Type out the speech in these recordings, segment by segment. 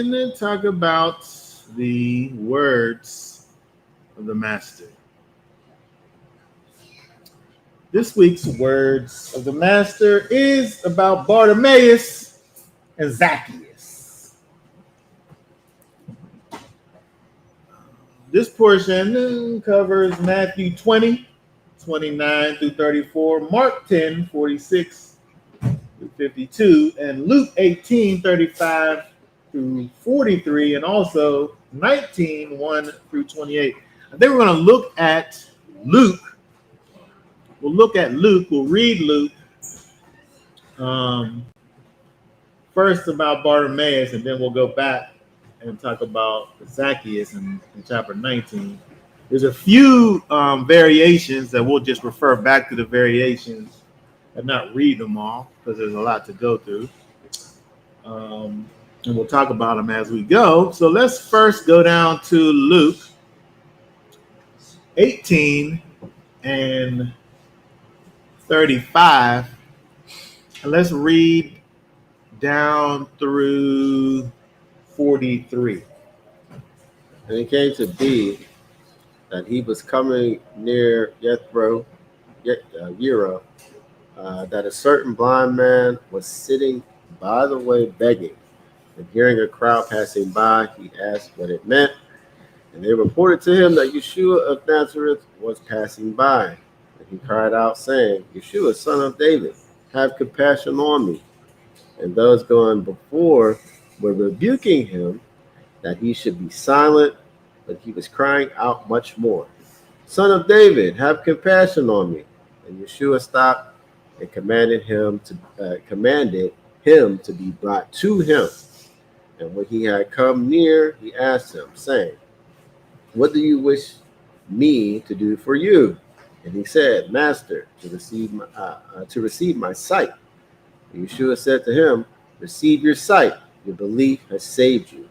And then talk about the words of the master. This week's words of the master is about Bartimaeus and Zaccaeous. This portion covers Matthew 20, 29 through 34, Mark 10, 46 through 52, and Luke 18, 35 through 43, and also 19, 1 through 28. I think we're going to look at Luke. We'll look at Luke. We'll read Luke um, first about Bartimaeus, and then we'll go back and talk about Zacchaeus in chapter 19. There's a few variations that we'll just refer back to the variations and not read them all because there's a lot to go through. And we'll talk about them as we go. So let's first go down to Luke 18 and 35. And let's read down through 43. And it came to be that he was coming near Yero, that a certain blind man was sitting by the way begging. And hearing a crowd passing by, he asked what it meant. And they reported to him that Yeshua of Nazareth was passing by. And he cried out, saying, Yeshua, son of David, have compassion on me. And those going before were rebuking him that he should be silent, but he was crying out much more, Son of David, have compassion on me. And Yeshua stopped and commanded him to be brought to him. And when he had come near, he asked him, saying, What do you wish me to do for you? And he said, Master, to receive my sight. And Yeshua said to him, Receive your sight. Your belief has saved you.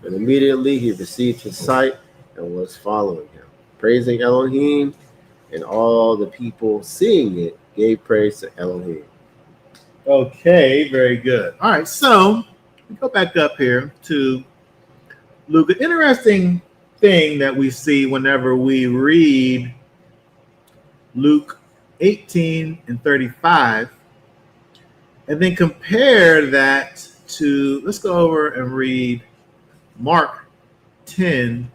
And immediately he received his sight and was following him, praising Elohim. And all the people, seeing it, gave praise to Elohim. Okay, very good. All right, so we go back up here to Luke. An interesting thing that we see whenever we read Luke 18 and 35, and then compare that to, let's go over and read Mark 10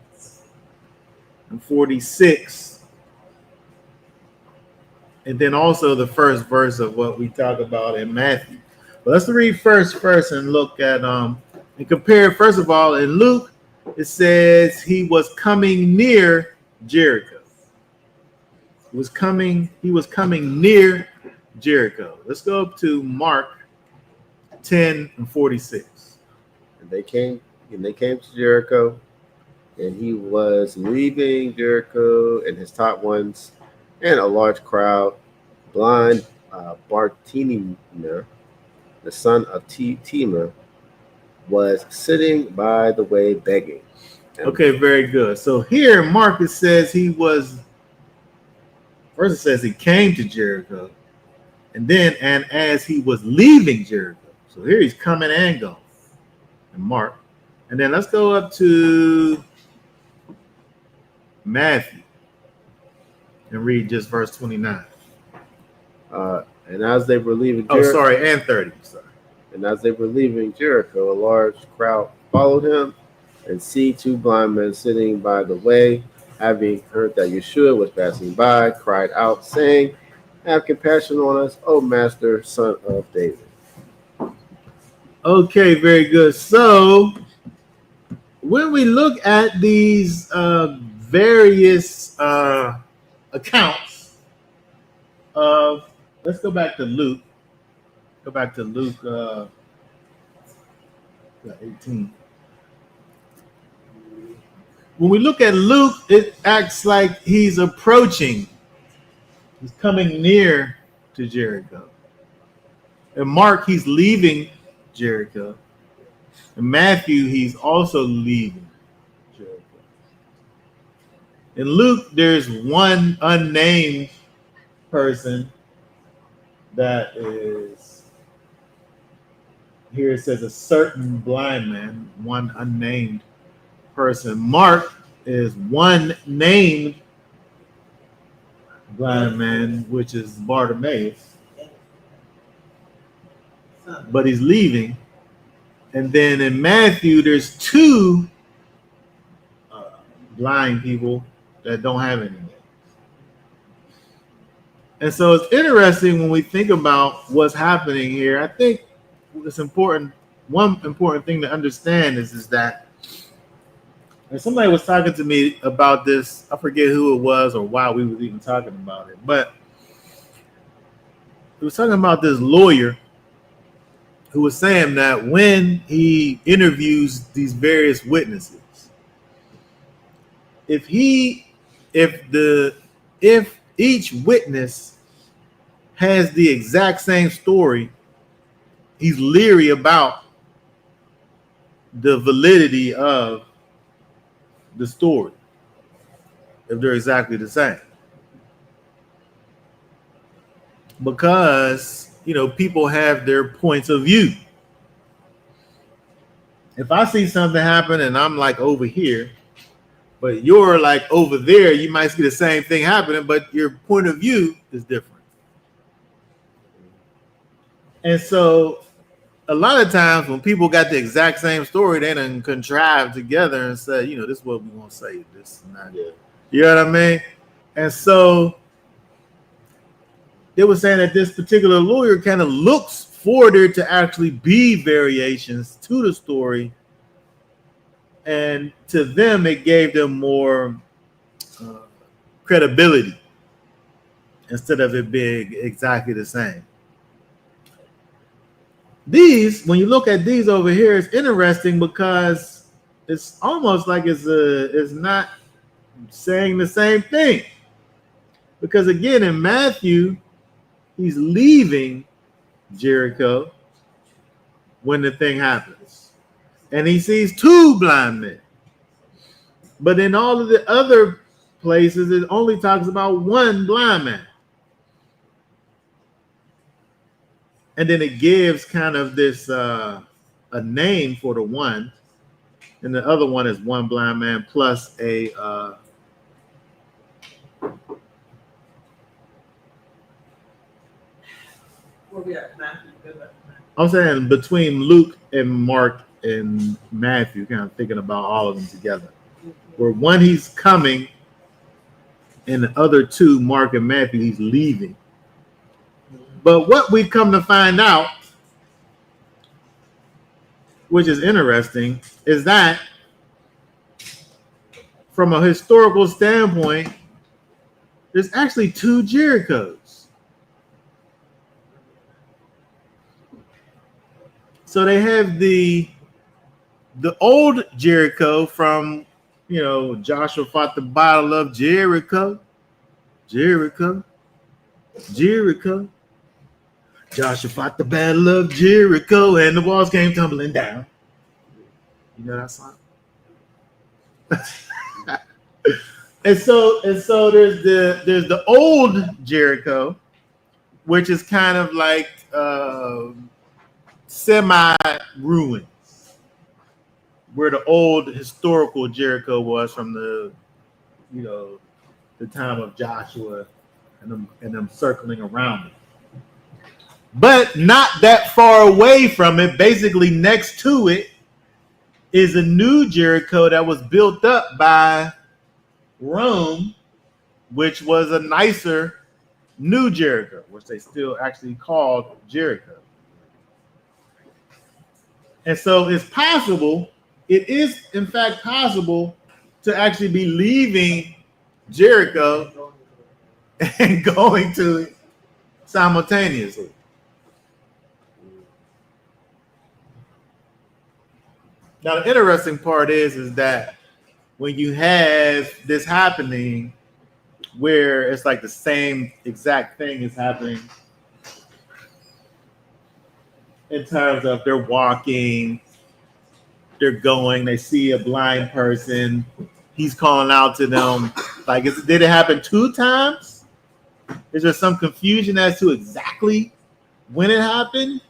and 46, and then also the first verse of what we talk about in Matthew. But let's read first and look at and compare. First of all, in Luke, it says he was coming near Jericho. He was coming near Jericho. Let's go up to Mark 10 and 46. And they came to Jericho, and he was leaving Jericho, and his top ones, and a large crowd. Blind Bartimaeus, the son of Timur, was sitting by the way begging. Okay, very good. So here, Mark, it says first it says he came to Jericho, and as he was leaving Jericho. So here he's coming and going, and Mark. And then let's go up to Matthew and read just verse 29. And as they were leaving and 30. Sorry. And as they were leaving Jericho, a large crowd followed him, and see two blind men sitting by the way, having heard that Yeshua was passing by, cried out, saying, Have compassion on us, O Master, son of David. Okay, very good. So when we look at these various accounts of, let's go back to Luke. Go back to Luke 18. When we look at Luke, it acts like he's approaching. He's coming near to Jericho. In Mark, he's leaving Jericho. In Matthew, he's also leaving Jericho. In Luke, there's one unnamed person that here it says a certain blind man, one unnamed person. Mark is one named blind man, which is Bartimaeus, but he's leaving. And then in Matthew, there's two blind people that don't have any names. And so it's interesting when we think about what's happening here. I think it's important. One important thing to understand is that and somebody was talking to me about this. I forget who it was or why we was even talking about it, but he was talking about this lawyer who was saying that when he interviews these various witnesses, if each witness has the exact same story, he's leery about the validity of the story if they're exactly the same. Because, people have their points of view. If I see something happen and I'm like over here, but you're like over there, you might see the same thing happening, but your point of view is different. And so a lot of times when people got the exact same story, they done contrive together and say, this is what we want to say. This is not good. You know what I mean? And so they were saying that this particular lawyer kind of looks for there to actually be variations to the story. And to them, it gave them more credibility instead of it being exactly the same. These, when you look at these over here, it's interesting because it's almost like it's not saying the same thing. Because again, in Matthew, he's leaving Jericho when the thing happens. And he sees two blind men. But in all of the other places, it only talks about one blind man. And then it gives kind of this a name for the one. And the other one is one blind man plus a where we at? Matthew. I'm saying between Luke and Mark and Matthew, kind of thinking about all of them together. Where one he's coming, and the other two, Mark and Matthew, he's leaving. But what we've come to find out, which is interesting, is that from a historical standpoint, there's actually two Jerichos. So they have the old Jericho from, Joshua fought the battle of Jericho. Jericho. Joshua fought the battle of Jericho and the walls came tumbling down. You know that song? and so there's the old Jericho, which is kind of like semi-ruins, where the old historical Jericho was from the time of Joshua and them circling around it. But not that far away from it, basically next to it, is a new Jericho that was built up by Rome, which was a nicer new Jericho, which they still actually called Jericho. And so it is in fact possible to actually be leaving Jericho and going to it simultaneously. Now, the interesting part is that when you have this happening where it's like the same exact thing is happening in terms of they're walking, they're going, they see a blind person, he's calling out to them. Like, did it happen two times? Is there some confusion as to exactly when it happened?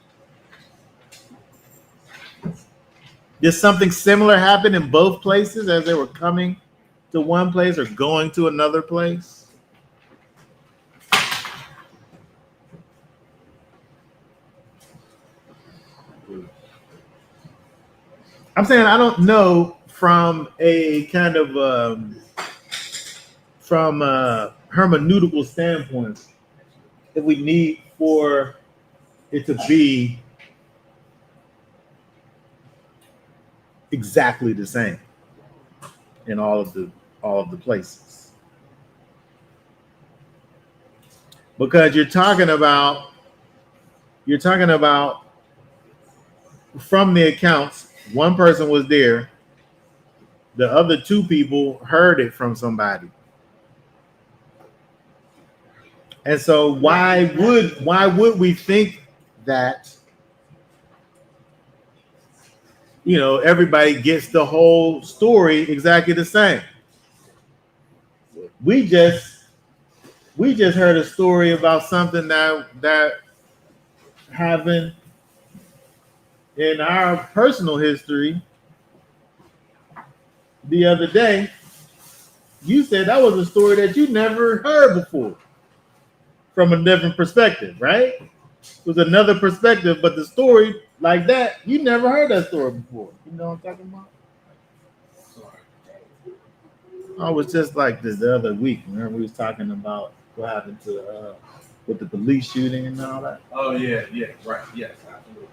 Did something similar happen in both places as they were coming to one place or going to another place? I'm saying I don't know from a kind of from a hermeneutical standpoint if we need for it to be exactly the same in all of the places, because you're talking about from the accounts, one person was there, the other two people heard it from somebody. And so why would we think that everybody gets the whole story exactly the same? We just heard a story about something that happened in our personal history the other day. You said that was a story that you never heard before from a different perspective, right? It was another perspective, but the story like that, you never heard that story before. You know what I'm talking about? I was just like this the other week. Remember we was talking about what happened to with the police shooting and all that. Oh yeah, right, yes, absolutely.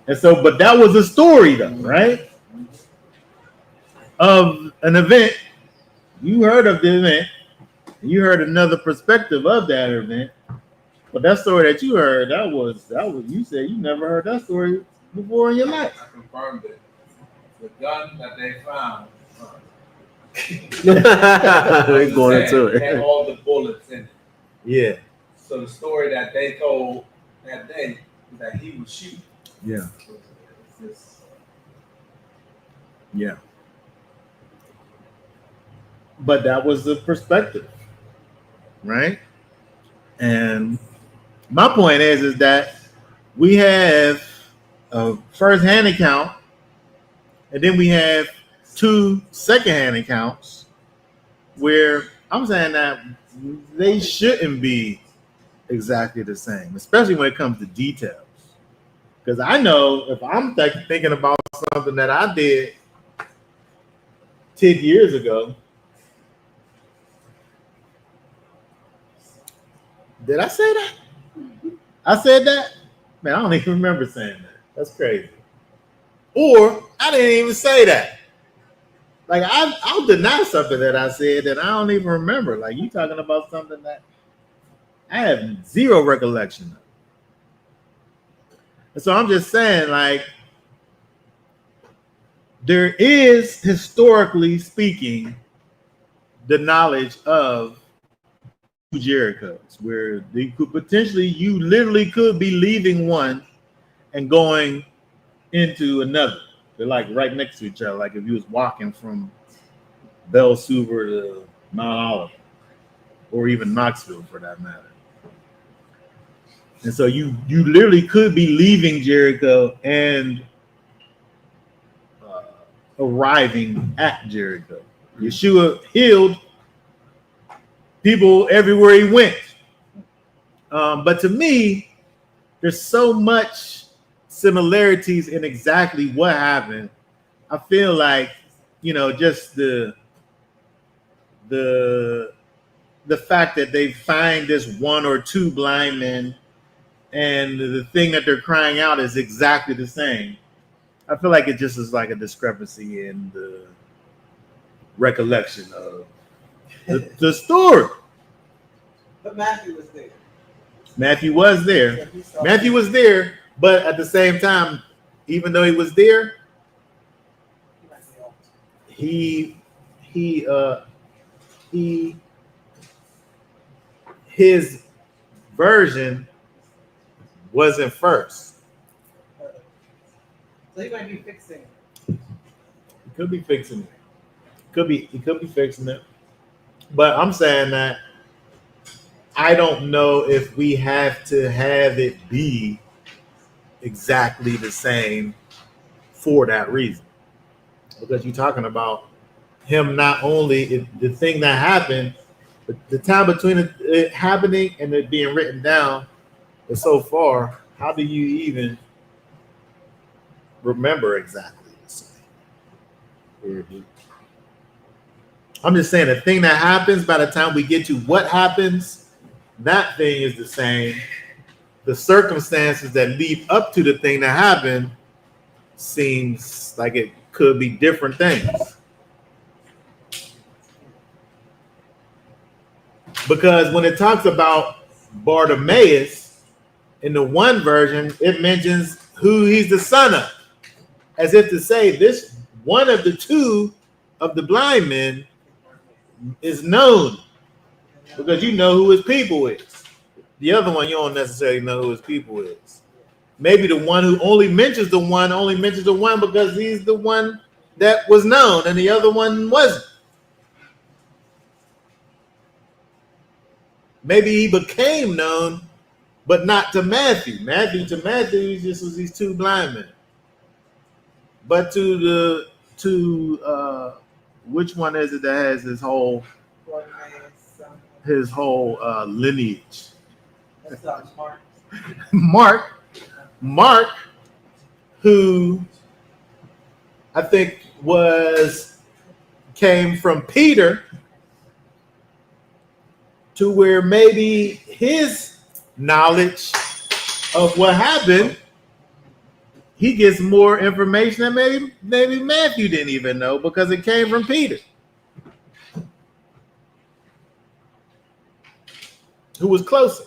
And so, but that was a story though, right? Of an event. You heard of the event. You heard another perspective of that event. But that story that you heard, that was you said you never heard that story before in your life. I confirmed it. The gun that they found, They're going into had it. all the bullets in it. Yeah. So the story that they told that day was that he was shooting. Yeah. Yeah. But that was the perspective, right? And my point is that we have a first-hand account, and then we have two second-hand accounts where I'm saying that they shouldn't be exactly the same, especially when it comes to details. Because I know if I'm thinking about something that I did 10 years ago, did I say that? I said that? Man, I don't even remember saying that. That's crazy. Or I didn't even say that. Like I'll deny something that I said that I don't even remember. Like you talking about something that I have zero recollection of. And so I'm just saying, like, there is, historically speaking, the knowledge of Jerichos, where they could potentially, you literally could be leaving one and going into another. They're like right next to each other, like if you was walking from Bell Suver to Mount Olive, or even Knoxville for that matter. And so you literally could be leaving Jericho and arriving at Jericho. Yeshua healed people everywhere he went. But to me, there's so much similarities in exactly what happened. I feel like, just the fact that they find this one or two blind men and the thing that they're crying out is exactly the same. I feel like it just is like a discrepancy in the recollection of the story. But Matthew was there. Matthew was there. Matthew was there, but at the same time, even though he was there, he his version wasn't first. So he might be fixing it. He could be fixing it. He could be fixing it. But I'm saying that I don't know if we have to have it be exactly the same for that reason. because you're talking about him not only the thing that happened, but the time between it happening and it being written down is so far. How do you even remember exactly the same? Mhm. I'm just saying the thing that happens by the time we get to what happens, that thing is the same. The circumstances that lead up to the thing that happened seems like it could be different things. Because when it talks about Bartimaeus in the one version, it mentions who he's the son of, as if to say this one of the two of the blind men is known because you know who his people is. The other one you don't necessarily know who his people is. Maybe the one who only mentions the one because he's the one that was known and the other one wasn't. Maybe he became known, but not to Matthew. Matthew, he just was these two blind men. But to which one is it that has his whole lineage? That's Mark. Mark, who I think came from Peter, to where maybe his knowledge of what happened, he gets more information that maybe Matthew didn't even know because it came from Peter, who was closer.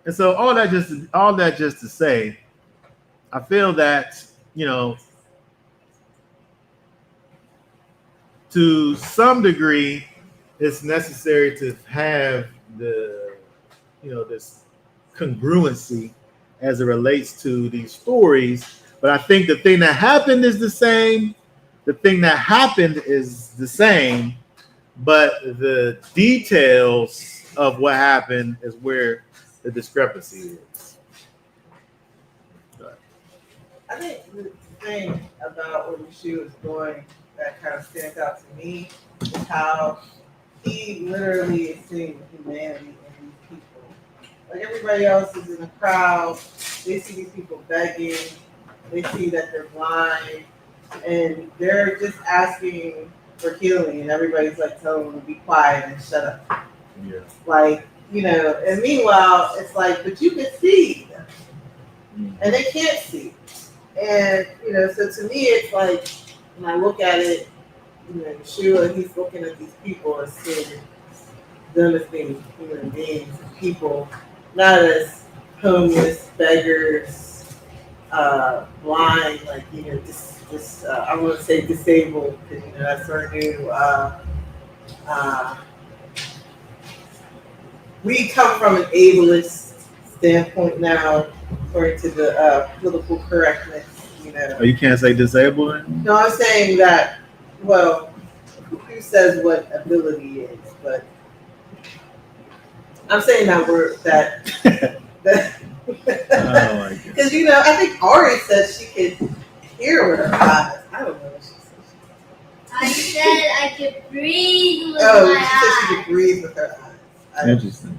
And so all that just to say, I feel that, to some degree, it's necessary to have this congruency as it relates to these stories. But I think the thing that happened is the same. The thing that happened is the same, but the details of what happened is where the discrepancy is. I think the thing about what Yeshua is doing that kind of stands out to me is how he literally is seeing the humanity in these people. Like everybody else is in the crowd, they see these people begging, they see that they're blind, and they're just asking for healing, and everybody's like telling them to be quiet and shut up. Yeah. Like, and meanwhile, it's like, but you can see them, and they can't see. And, so to me, it's like, when I look at it, Yeshua, he's looking at these people as seeing them as being human beings, people, not as homeless, beggars, blind, like, I want to say disabled, because, that's our new, we come from an ableist standpoint now, according to the political correctness, Oh, you can't say disabled? No, I'm saying that, well, who says what ability is, but I'm saying that Oh my God. because I think Ari said she could hear with her eyes. I don't know what she said. I said I could breathe with Oh, my she said she eyes. could breathe with her eyes. Interesting.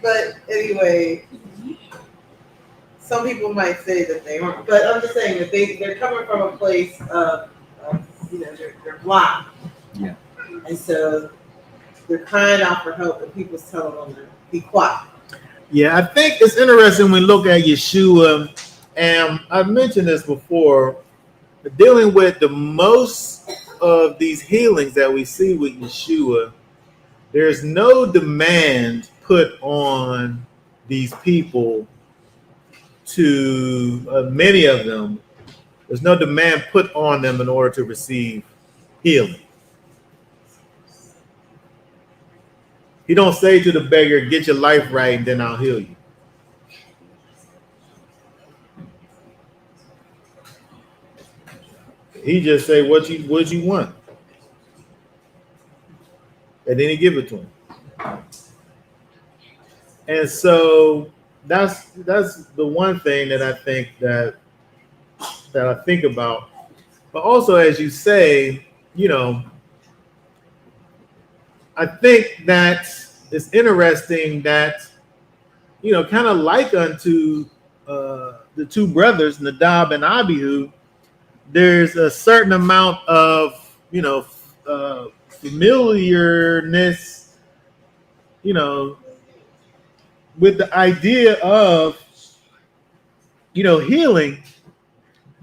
But anyway, some people might say that they aren't, but I'm just saying that they're coming from a place of they're blind. Yeah. And so they're crying out for help, and people's telling them to be quiet. Yeah, I think it's interesting when we look at Yeshua, and I've mentioned this before, dealing with the most of these healings that we see with Yeshua, there's no demand put on these people to many of them. There's no demand put on them in order to receive healing. He don't say to the beggar, "Get your life right, and then I'll heal you." He just say, "What you want," and then he give it to him. And so that's the one thing that I think that that I think about. But also, as you say, you know, I think that it's interesting that, you know, kind of like unto the two brothers, Nadab and Abihu, there's a certain amount of, you know, familiarness, you know, with the idea of, you know, healing,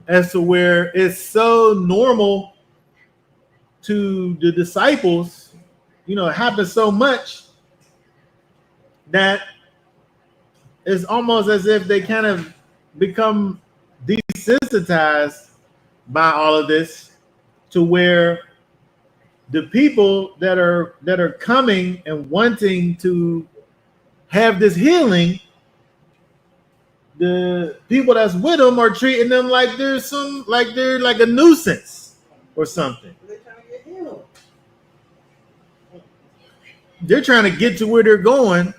as to where it's so normal to the disciples, you know, it happens so much that it's almost as if they kind of become desensitized by all of this, to where the people that are coming and wanting to have this healing, the people that's with them are treating them like they're like a nuisance or something. They're trying to get healed. They're trying to get to where they're going,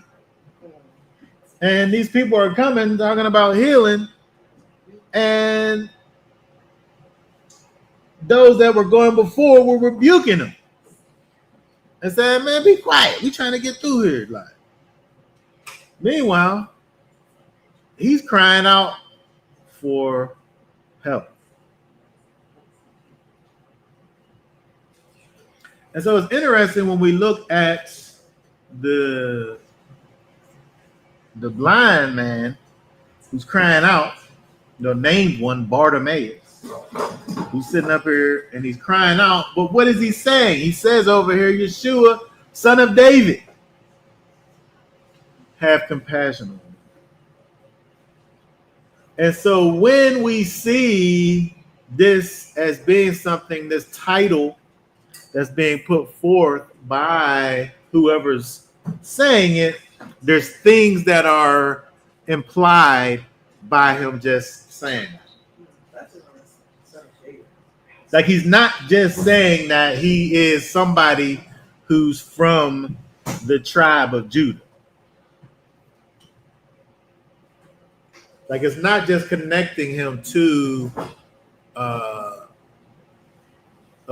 and these people are coming talking about healing, and those that were going before were rebuking them and saying, "Man, be quiet. We trying to get through here." Like, meanwhile, he's crying out for help. And so it's interesting when we look at the blind man who's crying out, you know, named one, Bartimaeus, who's sitting up here and he's crying out. But what is he saying? He says over here, Yeshua, son of David, have compassion on me. And so when we see this as being something, this title that's being put forth by whoever's saying it, there's things that are implied by him just saying that. Like, he's not just saying that he is somebody who's from the tribe of Judah. Like, it's not just connecting him to a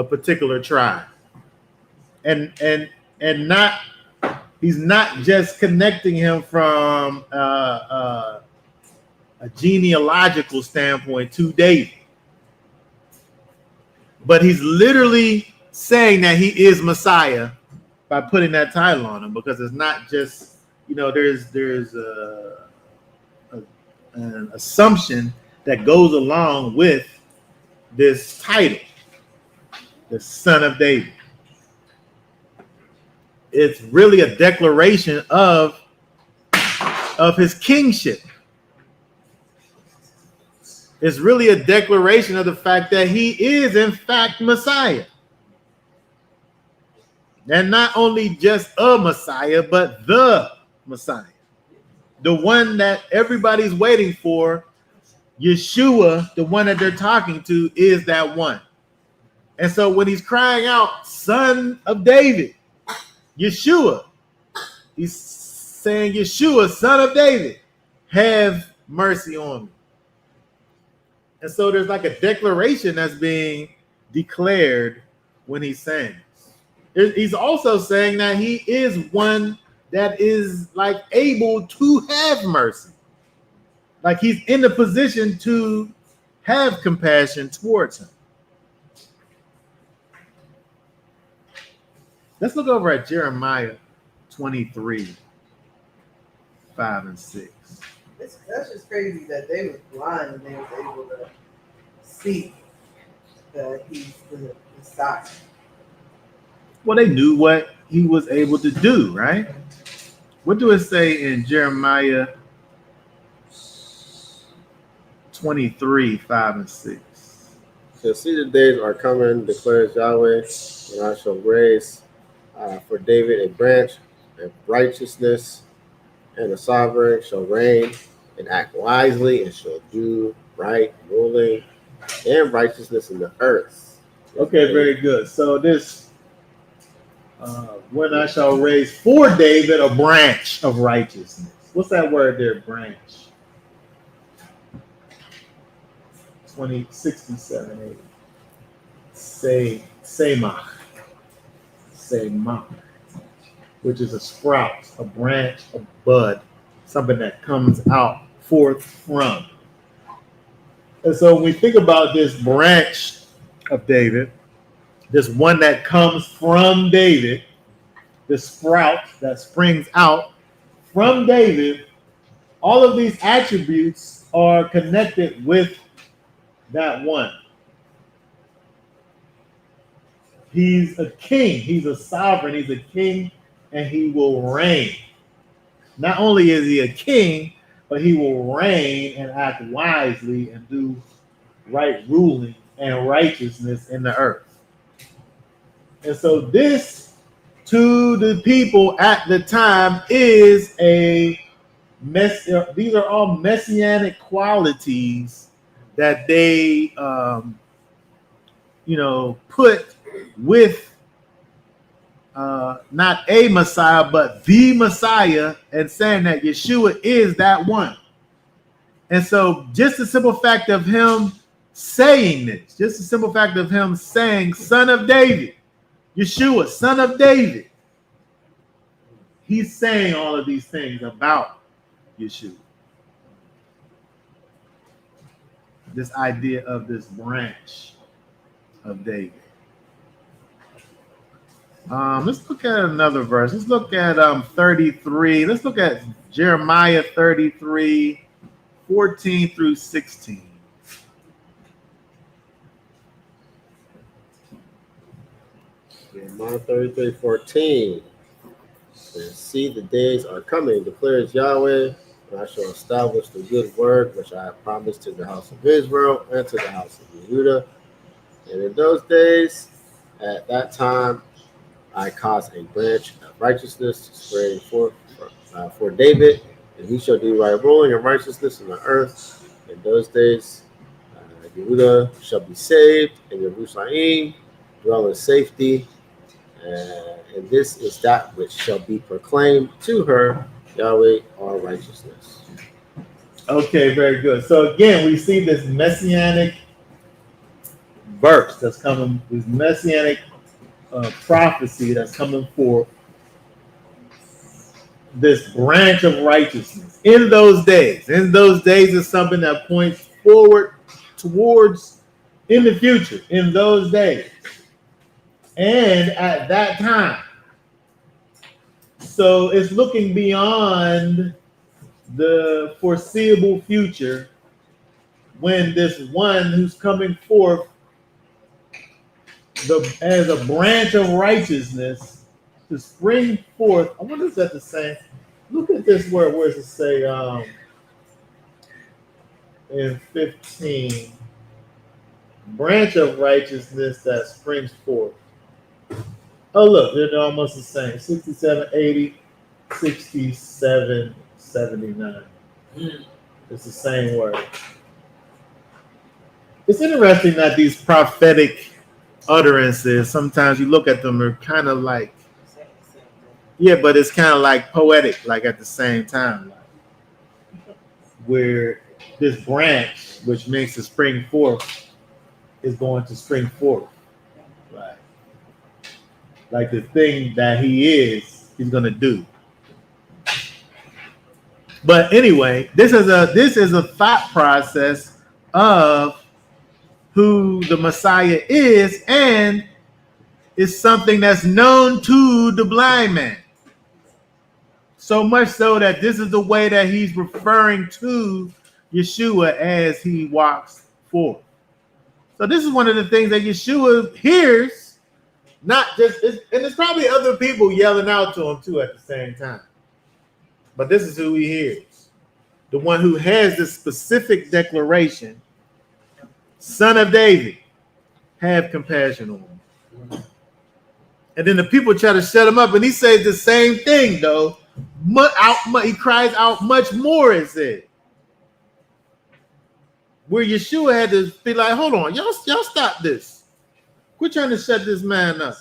particular tribe, and not, he's not just connecting him from a genealogical standpoint to David, but he's literally saying that he is Messiah by putting that title on him, because it's not just, you know, there's an assumption that goes along with this title, the Son of David. It's really a declaration of his kingship. It's really a declaration of the fact that he is in fact Messiah. And not only just a Messiah, but the Messiah. The one that everybody's waiting for, Yeshua, the one that they're talking to, is that one. And so when he's crying out, Son of David, Yeshua, he's saying, Yeshua, Son of David, have mercy on me. And so there's like a declaration that's being declared when he's saying this. He's also saying that he is one that is like able to have mercy. Like, he's in the position to have compassion towards him. Let's look over at Jeremiah 23, 5 and 6. That's just crazy that they was blind and they was able to see that he's the Messiah. Well, they knew what he was able to do, right? What do it say in Jeremiah 23, 5 and 6? So see, the days are coming, declares Yahweh, when I shall raise for David a branch of righteousness, and the sovereign shall reign and act wisely, and shall do right, ruling, and righteousness in the earth. Okay, very good. So this, when I shall raise for David a branch of righteousness. What's that word there, branch? 67, 80. Semach, which is a sprout, a branch, a bud, something that comes out forth from. And so when we think about this branch of David, this one that comes from David, this sprout that springs out from David, all of these attributes are connected with that one. He's a king, he's a sovereign, he's a king, and he will reign. Not only is he a king, but he will reign and act wisely and do right ruling and righteousness in the earth. And so this, to the people at the time, is a these are all messianic qualities that they put with not a Messiah, but the Messiah, and saying that Yeshua is that one. And so just the simple fact of him saying this, just the simple fact of him saying, Son of David, Yeshua, Son of David, he's saying all of these things about Yeshua. This idea of this branch of David. Let's look at another verse. Let's look at 33. Let's look at Jeremiah 33, 14 through 16. Jeremiah 33, 14. And see, the days are coming, declares Yahweh, and I shall establish the good word which I have promised to the house of Israel and to the house of Judah. And in those days, at that time, I caused a branch of righteousness to spring forth for David, and he shall do right ruling and righteousness in the earth. In those days, Yehudah shall be saved, and Jerusalem dwell in safety. And this is that which shall be proclaimed to her, Yahweh, our righteousness. Okay, very good. So again, we see this messianic verse that's coming, this messianic prophecy that's coming forth, this branch of righteousness in those days. In those days is something that points forward towards in the future, in those days. And at that time. So it's looking beyond the foreseeable future when this one who's coming forth as a branch of righteousness to spring forth. I wonder if that's the same. Look at this word. Where does it say in 15? Branch of righteousness that springs forth. Oh, look, they're almost the same. 67, 80, 67, 79. It's the same word. It's interesting that these prophetic utterances, sometimes you look at them, they're kind of like, yeah, but it's kind of like poetic, like at the same time. Like, where this branch, which makes it spring forth, is going to spring forth. Right. Like the thing that he's going to do. But anyway, this is a thought process of who the Messiah is, and is something that's known to the blind man. So much so that this is the way that he's referring to Yeshua as he walks forth. So this is one of the things that Yeshua hears, not just, and there's probably other people yelling out to him too at the same time. But this is who he hears. The one who has this specific declaration, Son of David, have compassion on him. And then the people try to shut him up, and he says the same thing, though. He cries out much more, it said. Where Yeshua had to be like, hold on, y'all stop this. Quit trying to shut this man up.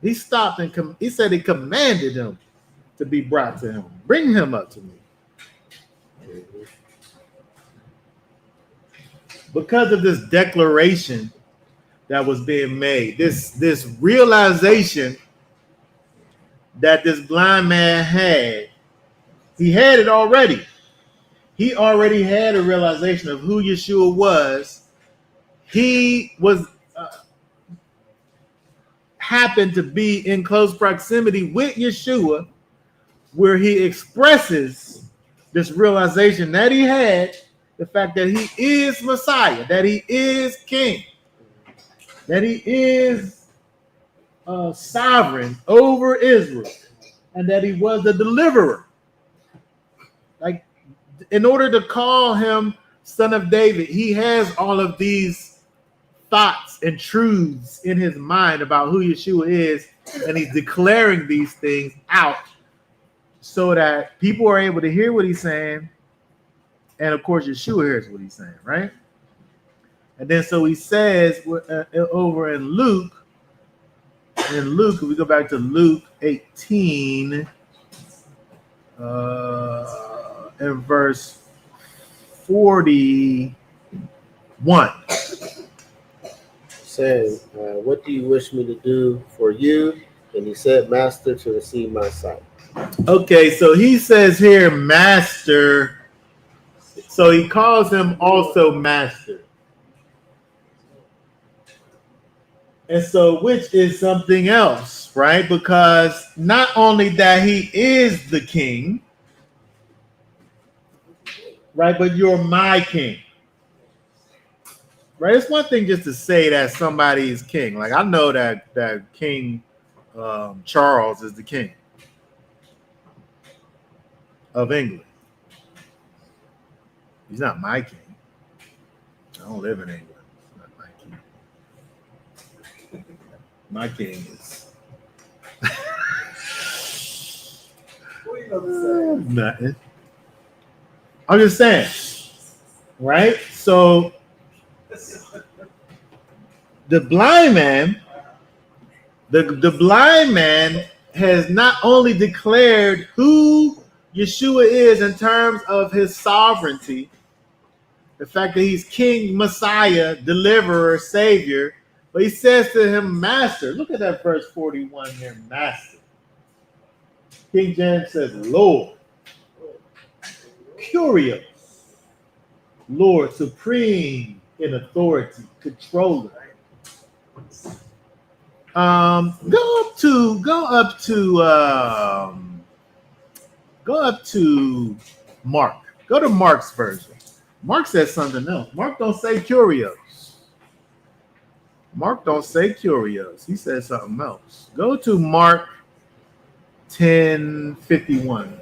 He stopped and he said he commanded him to be brought to him. Bring him up to me. because of this declaration that was being made, this realization that this blind man had. He had it already. He already had a realization of who Yeshua was. He was happened to be in close proximity with Yeshua, where he expresses this realization that he had, the fact that he is Messiah, that he is King, that he is sovereign over Israel, and that he was the deliverer. Like, in order to call him Son of David, he has all of these thoughts and truths in his mind about who Yeshua is, and he's declaring these things out so that people are able to hear what he's saying, and of course Yeshua hears what he's saying, right? And then so he says over in Luke, if we go back to Luke 18, in verse 41. Saying, what do you wish me to do for you? And he said, Master, to receive my sight. Okay, so he says here, Master. So he calls him also Master. And so, which is something else, right? Because not only that he is the king, right, but you're my king. Right? It's one thing just to say that somebody is king. Like, I know that King Charles is the king of England. He's not my king. I don't live in England. He's not my king. My king is What are you gonna say? nothing. I'm just saying, right? So the blind man, the blind man has not only declared who Yeshua is in terms of his sovereignty, the fact that he's King, Messiah, Deliverer, Savior, but he says to him, Master. Look at that verse 41 here, Master. King James says, Lord. Curious. Lord, supreme in authority, controller. Go up to Mark. Go to Mark's version. Mark says something else. Mark don't say curious. Mark don't say curious. He says something else. Go to Mark 10:51.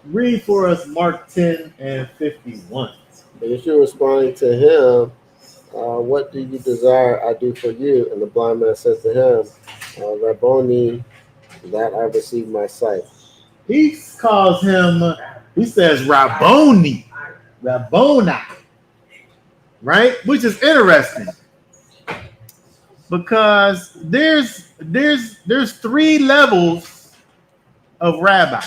Read for us Mark 10:51. And Yeshua responding to him, what do you desire I do for you? And the blind man says to him, Rabboni, that I receive my sight. He calls him, he says Rabboni, right? Which is interesting because there's three levels of rabbi.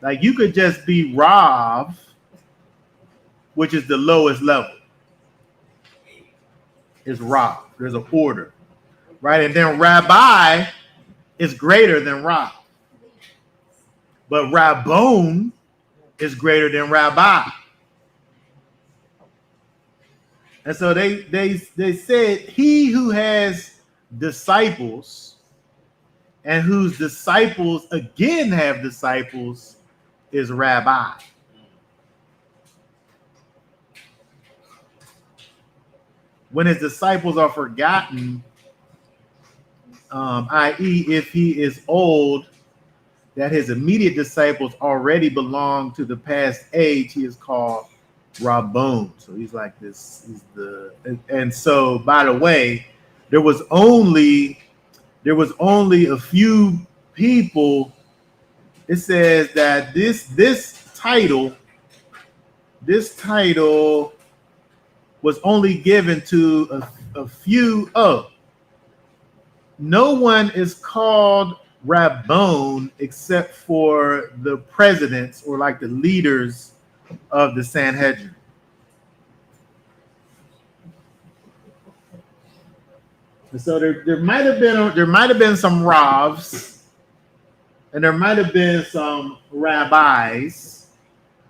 Like, you could just be Rav, which is the lowest level. Is Rav. There's an order, right? And then Rabbi is greater than Rav. But Rabbon is greater than Rabbi. And so they said, he who has disciples and whose disciples again have disciples is Rabbi. When his disciples are forgotten, i.e., if he is old, that his immediate disciples already belong to the past age, he is called Rabbon. So he's like this. And so, by the way, there was only a few people. It says that this title was only given to a few of. No one is called Rabboni except for the presidents or like the leaders of the Sanhedrin. And so there might have been some Ravs, and there might have been some rabbis,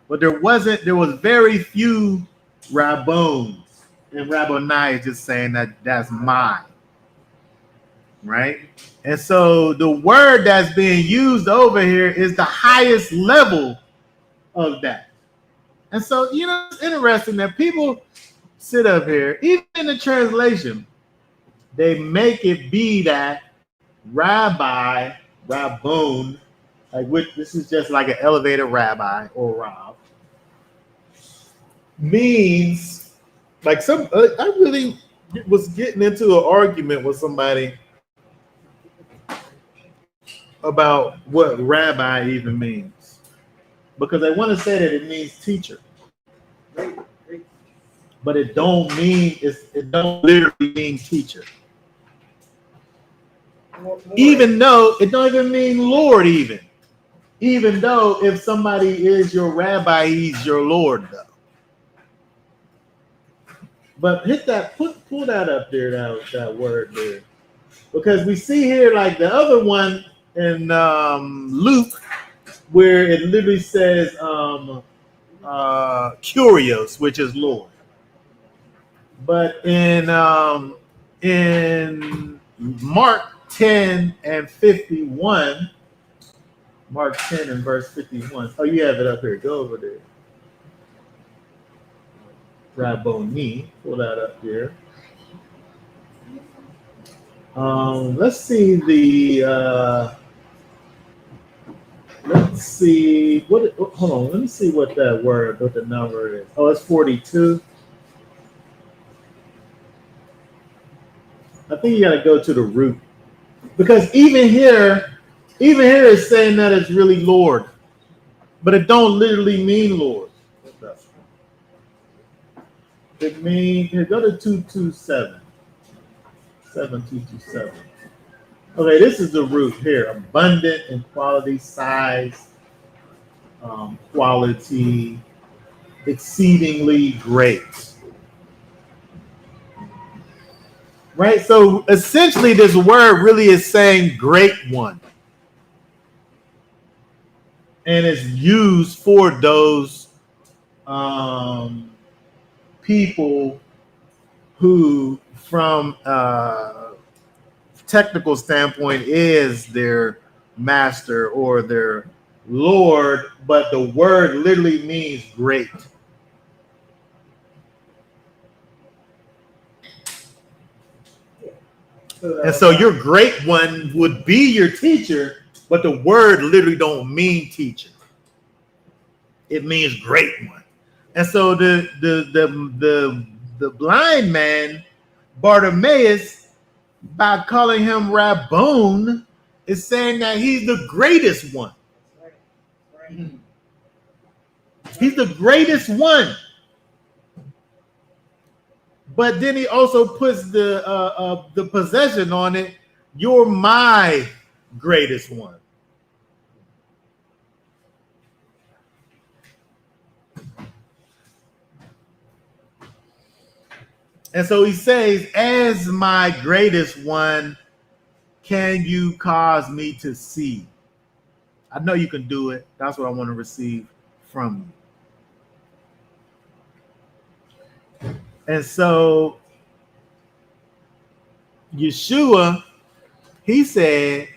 but there was very few Rabbons. And Rabboni is just saying that's mine. Right? And so the word that's being used over here is the highest level of that. And so, it's interesting that people sit up here, even in the translation, they make it be that rabbi, rabbon, this is just like an elevated rabbi or rav, means like I really was getting into an argument with somebody about what rabbi even means, because I want to say that it means teacher, but it don't literally mean teacher. Even though it don't even mean Lord, even though if somebody is your rabbi, he's your Lord though. But pull that up there, that word there, because we see here like the other one in Luke, where it literally says Curios, which is Lord. But in Mark 10 and 51, Mark 10 and verse 51. Oh, you have it up here. Go over there. Rabboni. Pull that up here. Let's see let's see hold on, let me see what the number is. Oh, it's 42. I think you got to go to the root, because even here it's saying that it's really Lord, but it don't literally mean Lord. It means, here, go to 227. 7227. Okay, this is the root here. Abundant in quality, size, quality, exceedingly great. Right? So essentially this word really is saying great one. And it's used for those people who, from technical standpoint, is their master or their Lord, but the word literally means great. And so your great one would be your teacher, but the word literally don't mean teacher. It means great one. And so the blind man, Bartimaeus, by calling him Rabbon, is saying that he's the greatest one. He's the greatest one. But then he also puts the possession on it. You're my greatest one. And so he says, as my greatest one, can you cause me to see? I know you can do it. That's what I want to receive from you. And so Yeshua, he said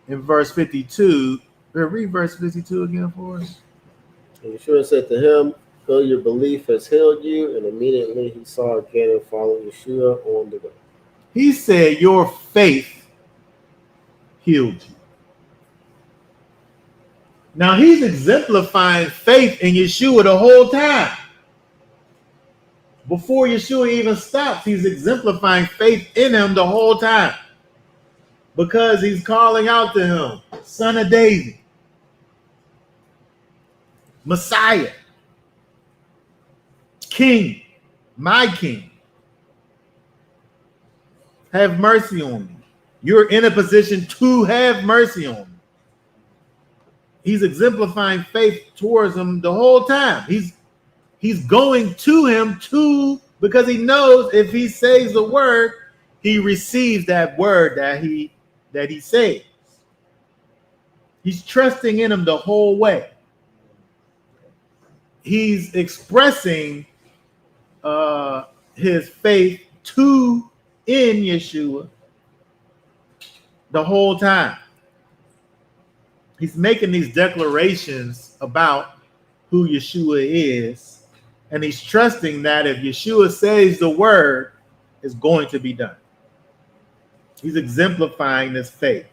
in verse 52, read verse 52 again for us. And Yeshua said to him, "Go, your belief has healed you." And immediately he saw again and followed Yeshua on the way. He said, your faith healed you. Now he's exemplifying faith in Yeshua the whole time. Before Yeshua even stops, he's exemplifying faith in him the whole time. Because he's calling out to him, Son of David, Messiah, King, my King, have mercy on me. You're in a position to have mercy on him. He's exemplifying faith towards him the whole time. He's going to him because he knows if he says the word, he receives that word that he says. He's trusting in him the whole way. He's expressing his faith in Yeshua the whole time. He's making these declarations about who Yeshua is, and he's trusting that if Yeshua says the word, it's going to be done. He's exemplifying this faith.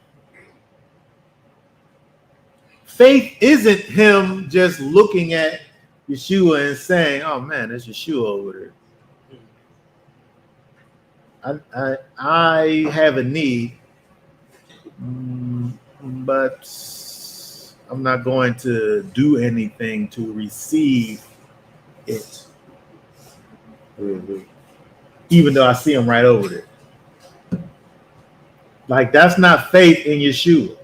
Faith isn't him just looking at Yeshua and saying, "Oh man, there's Yeshua over there. I have a need, but I'm not going to do anything to receive it, even though I see him right over there." Like, that's not faith in Yeshua.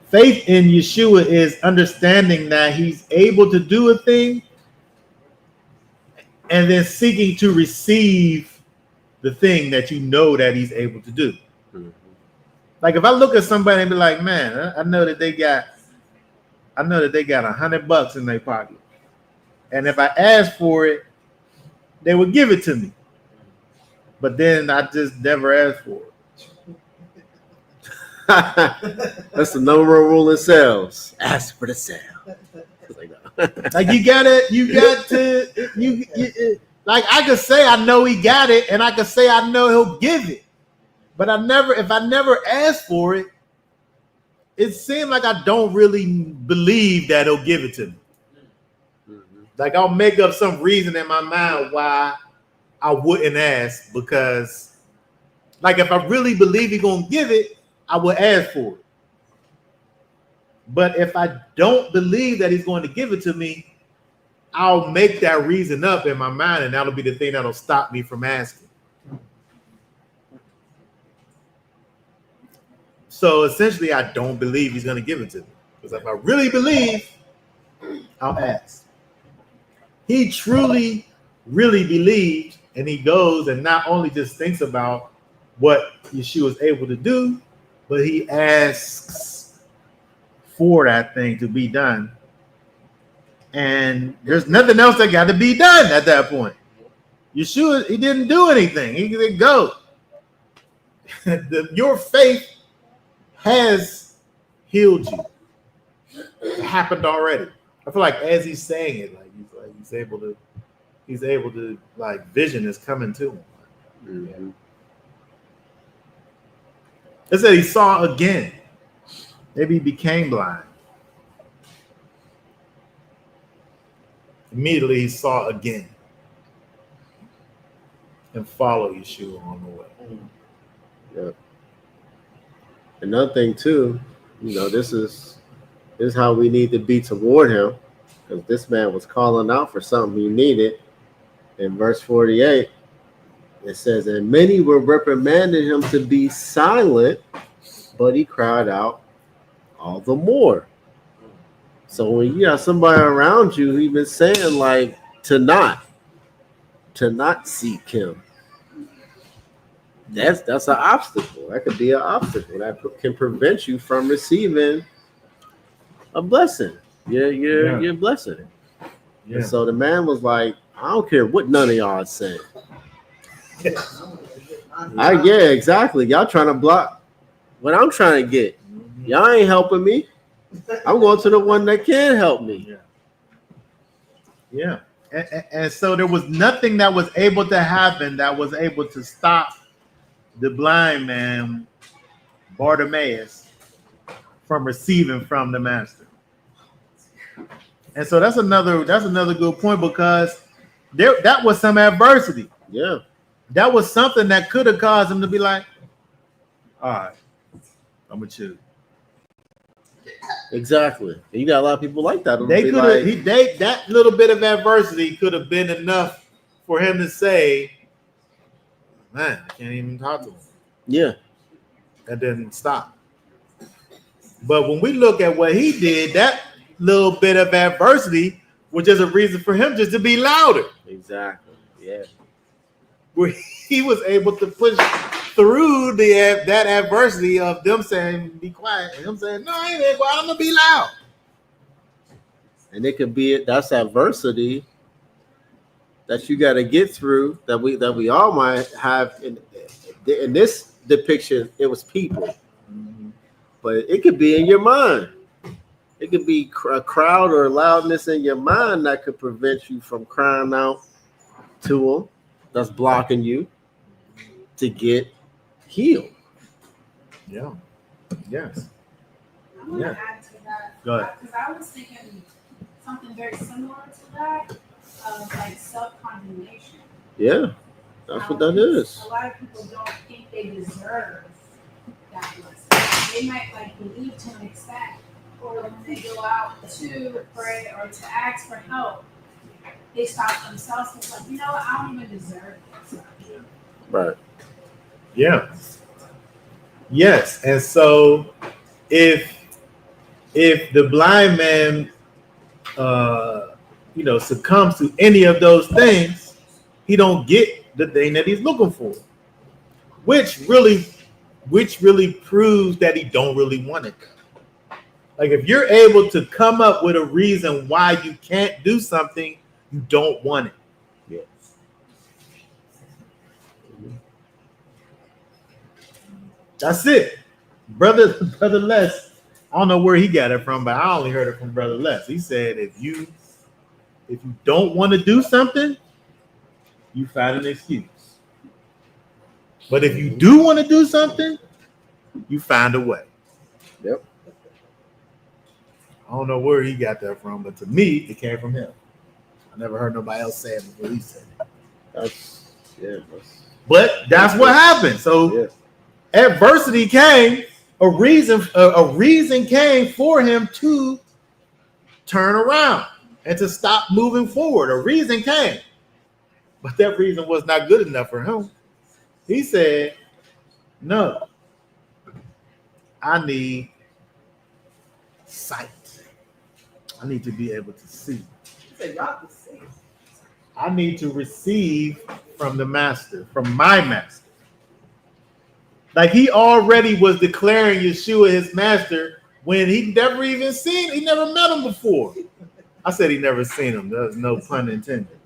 Faith in Yeshua is understanding that he's able to do a thing and then seeking to receive the thing that you know that he's able to do. Like, if I look at somebody and be like, man, I know that they got $100 in their pocket, and if I ask for it, they would give it to me. But then I just never ask for it. That's the number one rule in sales. Ask for the sale. Like, you got to, like, I could say I know he got it, and I could say I know he'll give it. But if I never ask for it, it seems like I don't really believe that he'll give it to me. Like, I'll make up some reason in my mind why I wouldn't ask, because, like, if I really believe he's gonna give it, I will ask for it. But if I don't believe that he's going to give it to me, I'll make that reason up in my mind, and that'll be the thing that'll stop me from asking. So essentially, I don't believe he's going to give it to me. Because if I really believe, I'll ask. He truly, really believes, and he goes and not only just thinks about what Yeshua is able to do, but he asks for that thing to be done. And there's nothing else that got to be done at that point. Yeshua, he didn't do anything. He said, go. Your faith has healed you. It happened already. I feel like as he's saying it, like he's able to like, vision is coming to him. Mm-hmm. It said he saw again. Maybe he became blind. Immediately he saw again and followed Yeshua on the way. Yep. Another thing too, this is how we need to be toward him, because this man was calling out for something he needed. In verse 48, it says, and many were reprimanding him to be silent, but he cried out all the more. So when you have somebody around you, he been saying like to not seek him. That's an obstacle. That could be an obstacle that can prevent you from receiving a blessing. Your blessing. Yeah. And so the man was like, I don't care what none of y'all are saying. Yeah, exactly. Y'all trying to block what I'm trying to get. Y'all ain't helping me. I'm going to the one that can help me. Yeah. And so there was nothing that was able to happen that was able to stop the blind man, Bartimaeus, from receiving from the master. And so that's another good point, because that was some adversity. Yeah. That was something that could have caused him to be like, all right, I'm gonna choose. Exactly. And you got a lot of people like that. That little bit of adversity could have been enough for him to say, man, I can't even talk to him. Yeah. and then stop. But when we look at what he did, that little bit of adversity was just a reason for him just to be louder. Exactly. Yeah. Where he was able to push through that adversity of them saying, be quiet, and him saying, no, I ain't being quiet, I'm going to be loud. And it could be that's adversity that you got to get through that we all might have in this depiction. It was people, but it could be in your mind. It could be a crowd or loudness in your mind that could prevent you from crying out to them. That's blocking you to get healed. Yeah. Yes. I want to add to that. Go ahead. Because I was thinking something very similar to that, of like self-condemnation. Yeah, that's what that is. A lot of people don't think they deserve that blessing. They might like believe to an extent, or when they go out to pray or to ask for help, they stop themselves and it's like, you know what, I don't even deserve this. Right. Yeah. Yes. And so if the blind man succumbs to any of those things, he don't get the thing that he's looking for. Which really proves that he don't really want it. Like if you're able to come up with a reason why you can't do something, you don't want it. Yeah. That's it. Brother Les, I don't know where he got it from, but I only heard it from Brother Les. He said if you don't want to do something, you find an excuse. But if you do want to do something, you find a way. Yep. I don't know where he got that from, but to me, it came from him. I never heard nobody else say it before he said it. But that's what happened. So adversity came, a reason came for him to turn around and to stop moving forward. A reason came. But that reason was not good enough for him. He said, no, I need sight. I need to be able to see. He said, y'all can see. I need to receive from the master, from my master. Like he already was declaring Yeshua his master when he never met him before. I said he never seen him. There's no pun intended.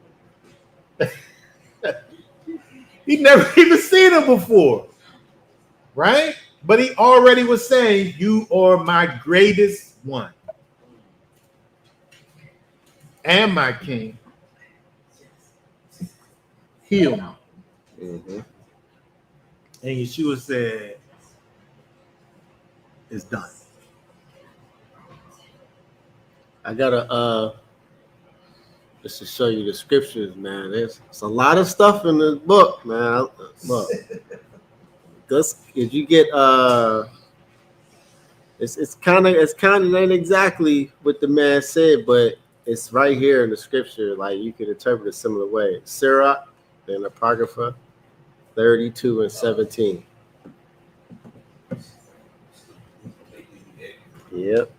He never even seen him before. Right? But he already was saying, you are my greatest one. And my king. Heal me. Mm-hmm. And Yeshua said, it's done. I gotta just to show you the scriptures, man. There's a lot of stuff in this book, man. Look, if you get it's kind of ain't exactly what the man said, but it's right here in the scripture. Like you can interpret it a similar way. Sirach, the Apocrypha, 32 and 17. Yep.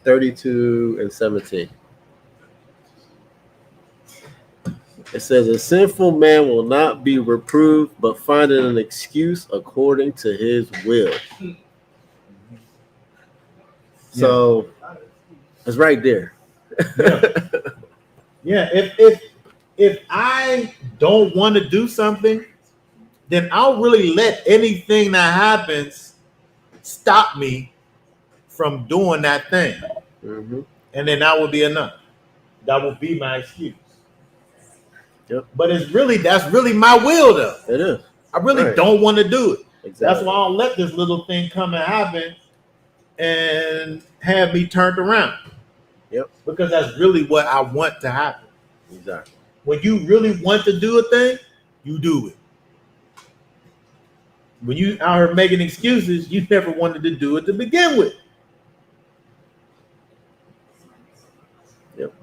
(32 and 17). It says, a sinful man will not be reproved, but finding an excuse according to his will. So it's right there. Yeah. If I don't want to do something, then I'll really let anything that happens stop me from doing that thing. Mm-hmm. And then that will be enough. That will be my excuse. Yep. But that's really my will though. It is. I really don't want to do it. Exactly. That's why I don't let this little thing come and happen and have me turned around. Yep. Because that's really what I want to happen. Exactly. When you really want to do a thing, you do it. When you out here making excuses, you never wanted to do it to begin with. Yep.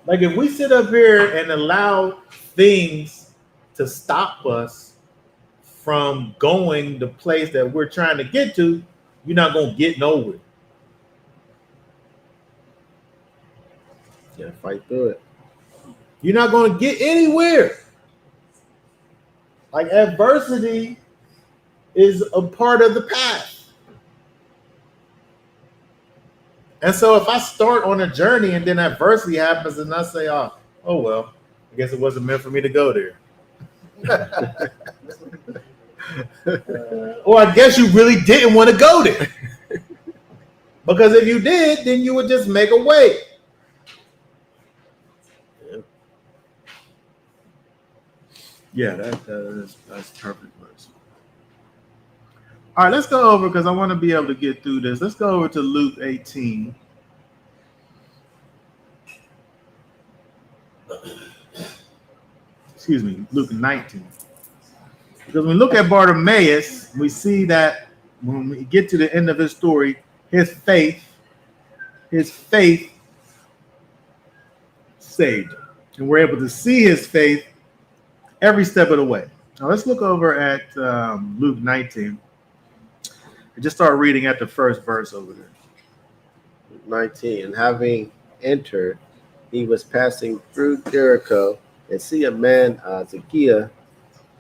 Like if we sit up here and allow things to stop us from going the place that we're trying to get to, you're not going to get nowhere. Yeah, fight through it. You're not going to get anywhere. Like adversity is a part of the path. And so if I start on a journey and then adversity happens and I say, oh well, I guess it wasn't meant for me to go there. Or I guess you really didn't want to go there. Because if you did, then you would just make a way. Yeah, that's perfect verse. All right, let's go over because I want to be able to get through this. Let's go over to Luke 18. Excuse me, Luke 19. Because when we look at Bartimaeus, we see that when we get to the end of his story, his faith saved him. And we're able to see his faith every step of the way. Now let's look over at Luke 19. And just start reading at the first verse over there. 19. And having entered, he was passing through Jericho, and see a man, Zaccaeus.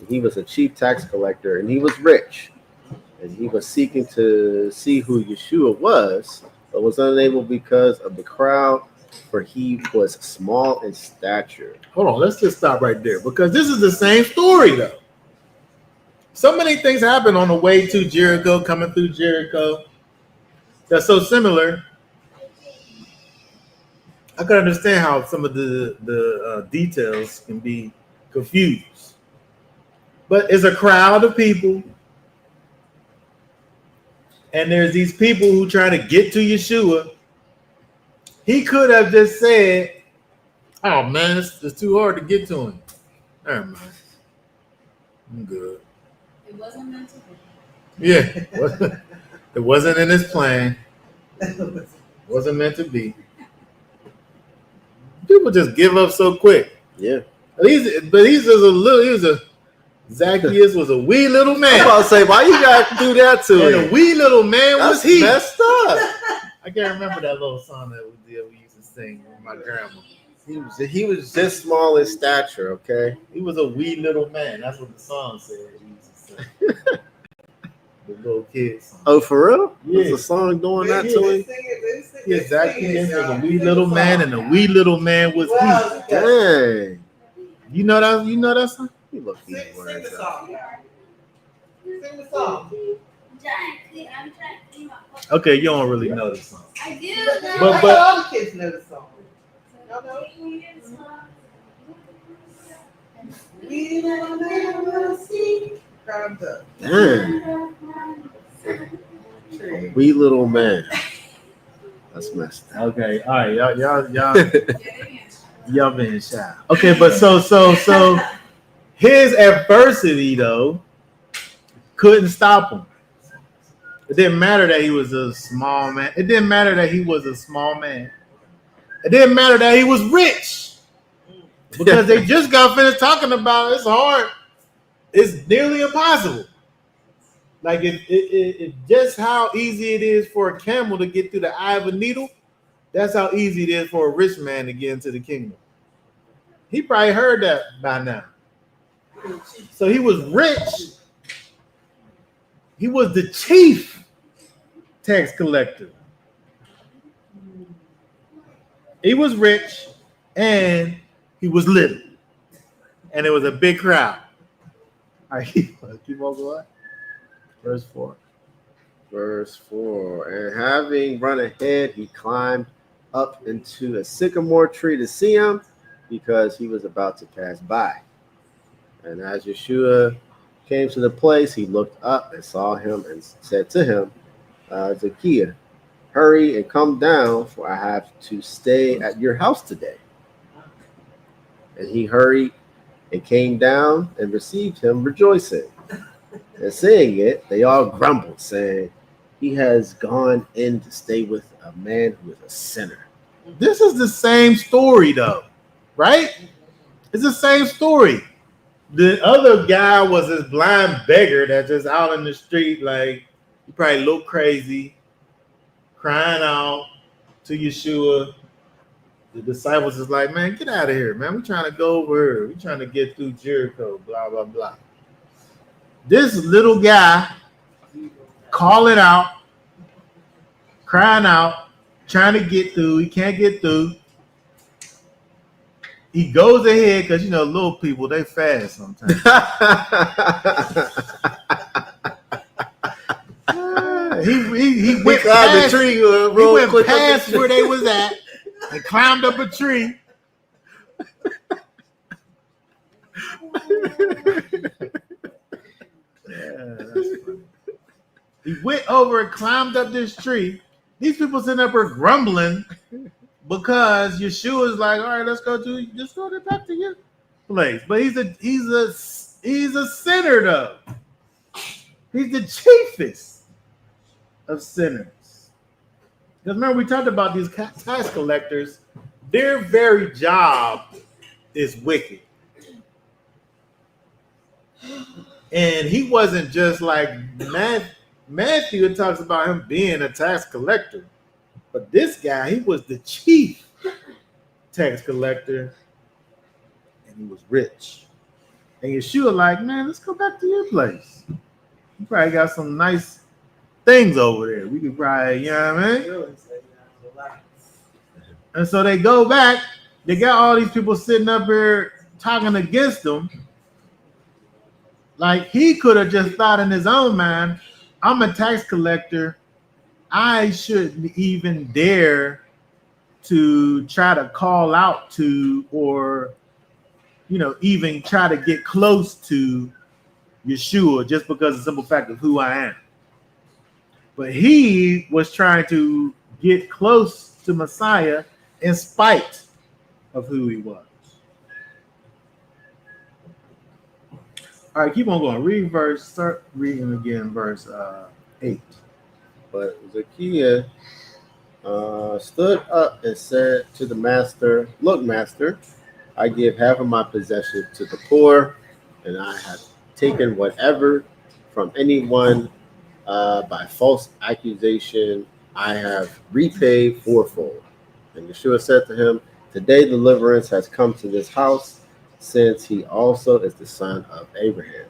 He was a chief tax collector, and he was rich. And he was seeking to see who Yeshua was, but was unable because of the crowd, for he was small in stature. Hold on, let's just stop right there because this is the same story though. So many things happen on the way to Jericho, coming through Jericho. That's so similar. I can understand how some of the details can be confused. But it's a crowd of people. And there's these people who try to get to Yeshua. He could have just said, oh man, it's too hard to get to him. Never mind. I'm good. It wasn't meant to be. Yeah. It wasn't in his plan. Wasn't meant to be. People just give up so quick. Yeah. Zacchaeus was a wee little man. I'm about to say, why you gotta do that to And him? a wee little man was he. Messed up. I can't remember that little song that we used to sing with my grandma. He was just small in stature, okay? He was a wee little man. That's what the song said. He used to sing. The little kid song. Oh, for real? Yeah. Was the song doing that to him? Yeah, Zacchaeus was a wee little man, and a wee little man was he. Dang. You know that song? He looked these Sing the words up. song. Sing the song. I'm trying to clean my phone. Okay, you don't really know the song. I do. But- All the kids know the song. Y'all know? We will never see. Time's up. Dang. Wee little man. That's messed up. Okay, all right, y'all Yeah, they didn't. y'all being shy. Okay, but so his adversity though couldn't stop him. It didn't matter that he was a small man. It didn't matter that he was a small man. It didn't matter that he was rich. Because they just got finished talking about it's hard. It's nearly impossible. Like it just how easy it is for a camel to get through the eye of a needle. That's how easy it is for a rich man to get into the kingdom. He probably heard that by now. So he was rich. He was the chief tax collector. He was rich and he was little. And it was a big crowd. All right, keep on going. Verse 4. Verse 4. And having run ahead, he climbed up into a sycamore tree to see him, because he was about to pass by. And as Yeshua came to the place, he looked up and saw him and said to him, Zaccaeus, hurry and come down, for I have to stay at your house today. And he hurried and came down and received him rejoicing. And seeing it, they all grumbled, saying, he has gone in to stay with a man who is a sinner. This is the same story, though, right? It's the same story. The other guy was this blind beggar that's just out in the street, like he probably looked crazy, crying out to Yeshua. The disciples is like, man, get out of here, man. We're trying to go over here. We're trying to get through Jericho, blah, blah, blah. This little guy calling out, crying out, trying to get through. He can't get through. He goes ahead because, little people, they fast sometimes. He went climbed the past, tree. he Real went quick past where they was at and climbed up a tree. Yeah, that's funny. He went over and climbed up this tree. These people sitting up here grumbling because Yeshua's like, all right, let's go back to your place. But he's a sinner though. He's the chiefest of sinners. Because remember, we talked about these tax collectors. Their very job is wicked. And he wasn't just like Matthew talks about him being a tax collector. But this guy, he was the chief tax collector. And he was rich. And Yeshua like, man, let's go back to your place. You probably got some nice things over there. We could probably, you know what I mean? And so they go back. They got all these people sitting up here talking against them. Like he could have just thought in his own mind, I'm a tax collector. I shouldn't even dare to try to call out to or, even try to get close to Yeshua just because of the simple fact of who I am. But he was trying to get close to Messiah in spite of who he was. All right, keep on going. Start reading again, verse 8. But Zaccaeus stood up and said to the master, look, master, I give half of my possession to the poor, and I have taken whatever from anyone by false accusation I have repaid fourfold. And Yeshua said to him, today deliverance has come to this house, since he also is the son of Abraham.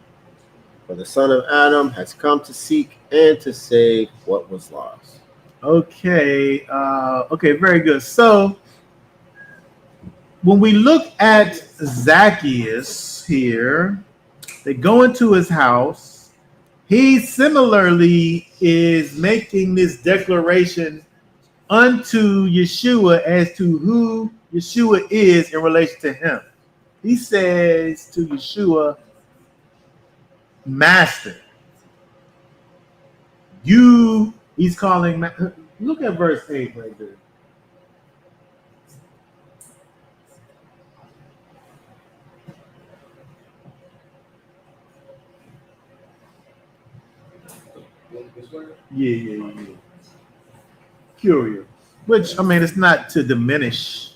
For the son of Adam has come to seek and to save what was lost. Okay, very good. So when we look at Zaccaeus here, they go into his house. He similarly is making this declaration unto Yeshua as to who Yeshua is in relation to him. He says to Yeshua, Master. He's calling, look at verse 8 right there. Yeah. Curious. Which, it's not to diminish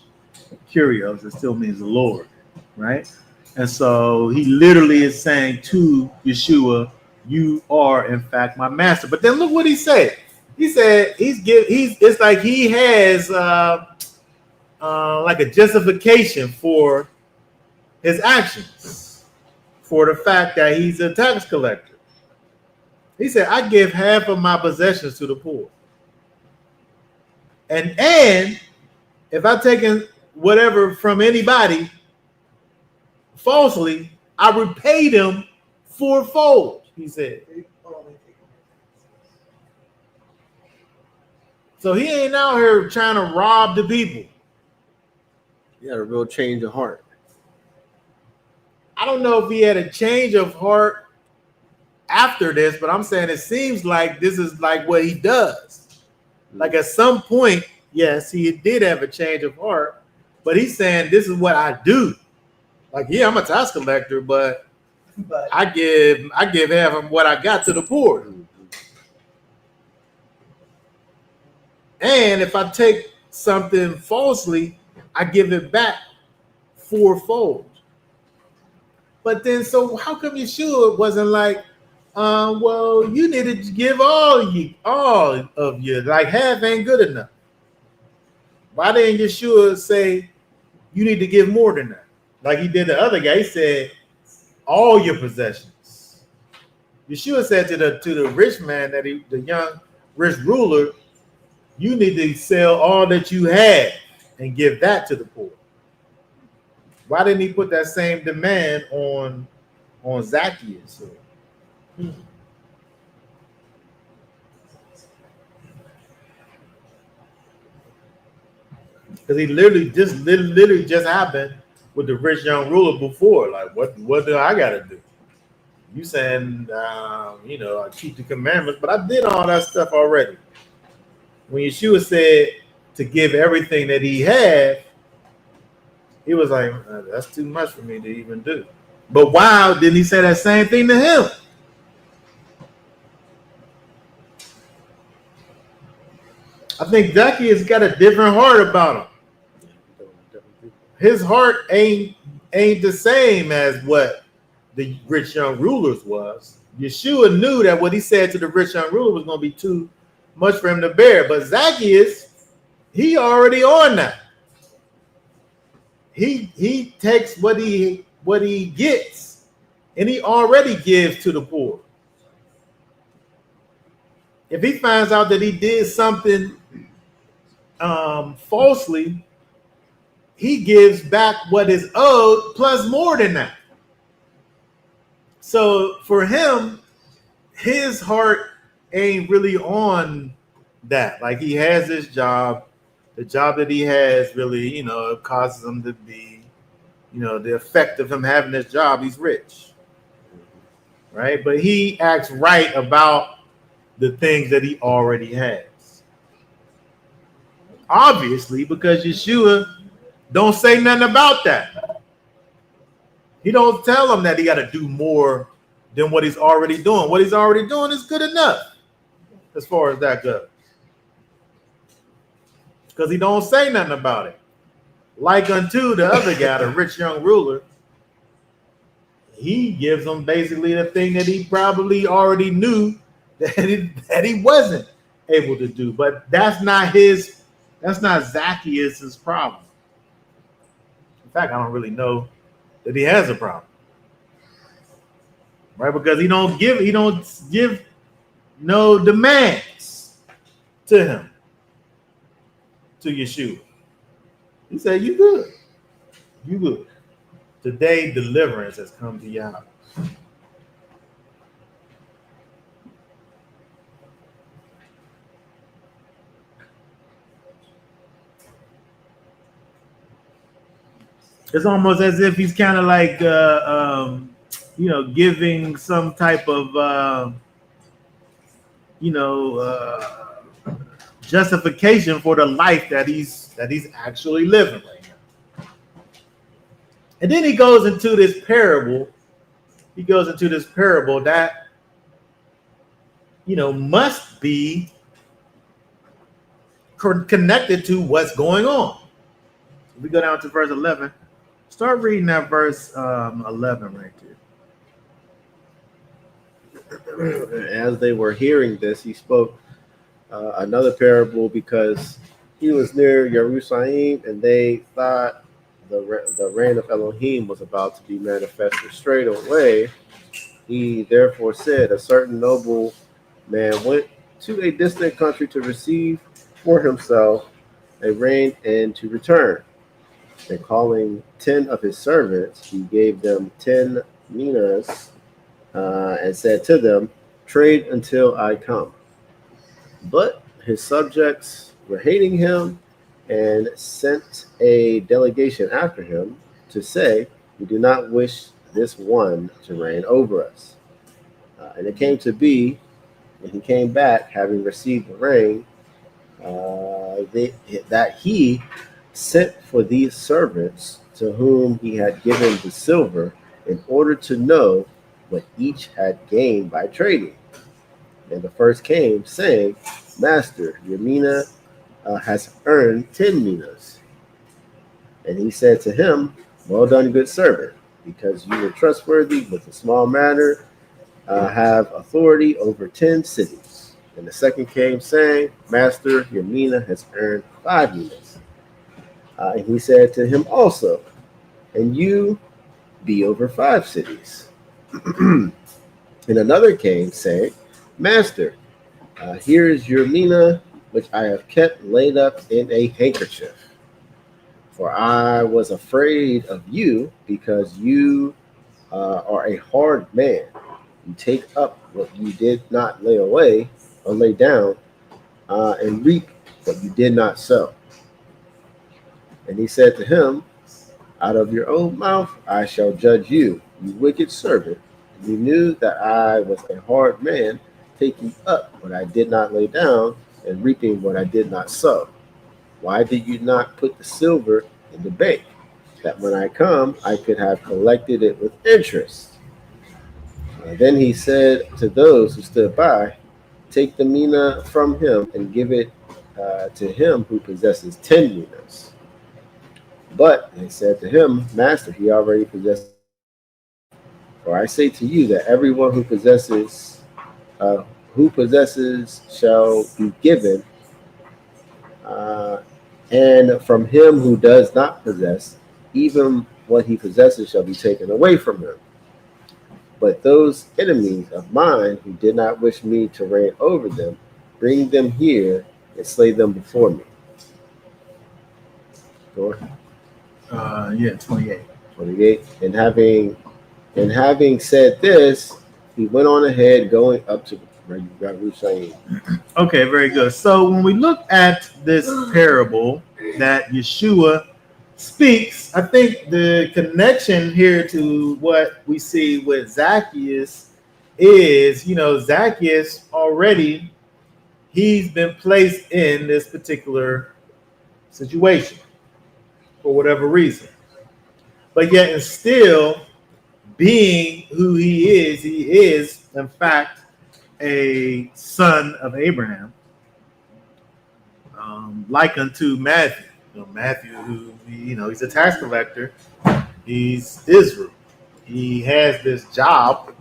Curios. It still means Lord, right? And so he literally is saying to Yeshua, you are in fact my master. But then look what he said. He said it's like he has like a justification for his actions, for the fact that he's a tax collector. He said, I give half of my possessions to the poor. And if I've taken whatever from anybody falsely, I repay them fourfold, he said. So he ain't out here trying to rob the people. He had a real change of heart. I don't know if he had a change of heart after this, but I'm saying it seems like this is like what he does. Like at some point, yes, he did have a change of heart, but he's saying this is what I do. Like, yeah, I'm a tax collector, but I give half of what I got to the poor. And if I take something falsely, I give it back fourfold. But then, so how come Yeshua wasn't like, well, you need to give all of you, like half ain't good enough. Why didn't Yeshua say you need to give more than that? Like he did the other guy. He said, all your possessions. Yeshua said to the rich man, the young rich ruler, you need to sell all that you had and give that to the poor. Why didn't he put that same demand on Zacchaeus? Because he literally just happened with the rich young ruler before. Like, what do I got to do? You saying, I keep the commandments, but I did all that stuff already. When Yeshua said to give everything that he had, he was like, that's too much for me to even do. But why didn't he say that same thing to him? I think Zacchaeus got a different heart about him. His heart ain't the same as what the rich young rulers was. Yeshua knew that what he said to the rich young ruler was going to be too much for him to bear. But Zacchaeus, he already on that. He takes what he gets, and he already gives to the poor. If he finds out that he did something falsely, he gives back what is owed plus more than that. So for him, his heart ain't really on that. Like he has this job. The job that he has really, it causes him to be, the effect of him having this job, he's rich. Right? But he acts right about the things that he already has. Obviously, because Yeshua don't say nothing about that. He don't tell him that he got to do more than what he's already doing. What he's already doing is good enough as far as that goes. Because he don't say nothing about it. Like unto the other guy, the rich young ruler, he gives him basically the thing that he probably already knew that he wasn't able to do. But that's not Zacchaeus' problem. In fact, I don't really know that he has a problem. Right? Because he don't give no demands to him, to Yeshua. He said, you good. You good. Today, deliverance has come to your house. It's almost as if he's kind of like, giving some type of, justification for the life that he's actually living right now. And then he goes into this parable. He goes into this parable that, must be connected to what's going on. We go down to verse 11. Start reading that verse 11 right there. As they were hearing this, he spoke another parable because he was near Jerusalem, and they thought the reign of Elohim was about to be manifested straight away. He therefore said, a certain noble man went to a distant country to receive for himself a reign and to return. And calling 10 of his servants, he gave them 10 minas and said to them, trade until I come. But his subjects were hating him and sent a delegation after him to say, we do not wish this one to reign over us. And it came to be, when he came back, having received the reign, that he sent for these servants to whom he had given the silver in order to know what each had gained by trading. And the first came, saying, Master, your mina has earned 10 minas. And he said to him, well done, good servant. because you were trustworthy with a small matter, have authority over 10 cities. And the second came, saying, Master, your mina has earned 5 minas. And he said to him also, and you be over 5 cities. And another came, saying, Master, here is your mina, which I have kept laid up in a handkerchief. For I was afraid of you, because you are a hard man. You take up what you did not lay away or lay down, and reap what you did not sow. And he said to him, out of your own mouth I shall judge you, you wicked servant. You knew that I was a hard man, taking up what I did not lay down, and reaping what I did not sow. Why did you not put the silver in the bank, that when I come I could have collected it with interest? Then he said to those who stood by, take the mina from him and give it to him who possesses 10 minas. But they said to him, Master, he already possesses. For I say to you that everyone who possesses shall be given, and from him who does not possess, even what he possesses shall be taken away from him. But those enemies of mine who did not wish me to reign over them, bring them here and slay them before me. Go ahead. 28. 28. And having said this, he went on ahead, going up to Jerusalem. Okay, very good. So when we look at this parable that Yeshua speaks, I think the connection here to what we see with Zaccaeus is, Zaccaeus already, he's been placed in this particular situation for whatever reason. But yet, and still being who he is, in fact, a son of Abraham, like unto Matthew. Matthew, who, he's a tax collector. He's Israel. He has this job,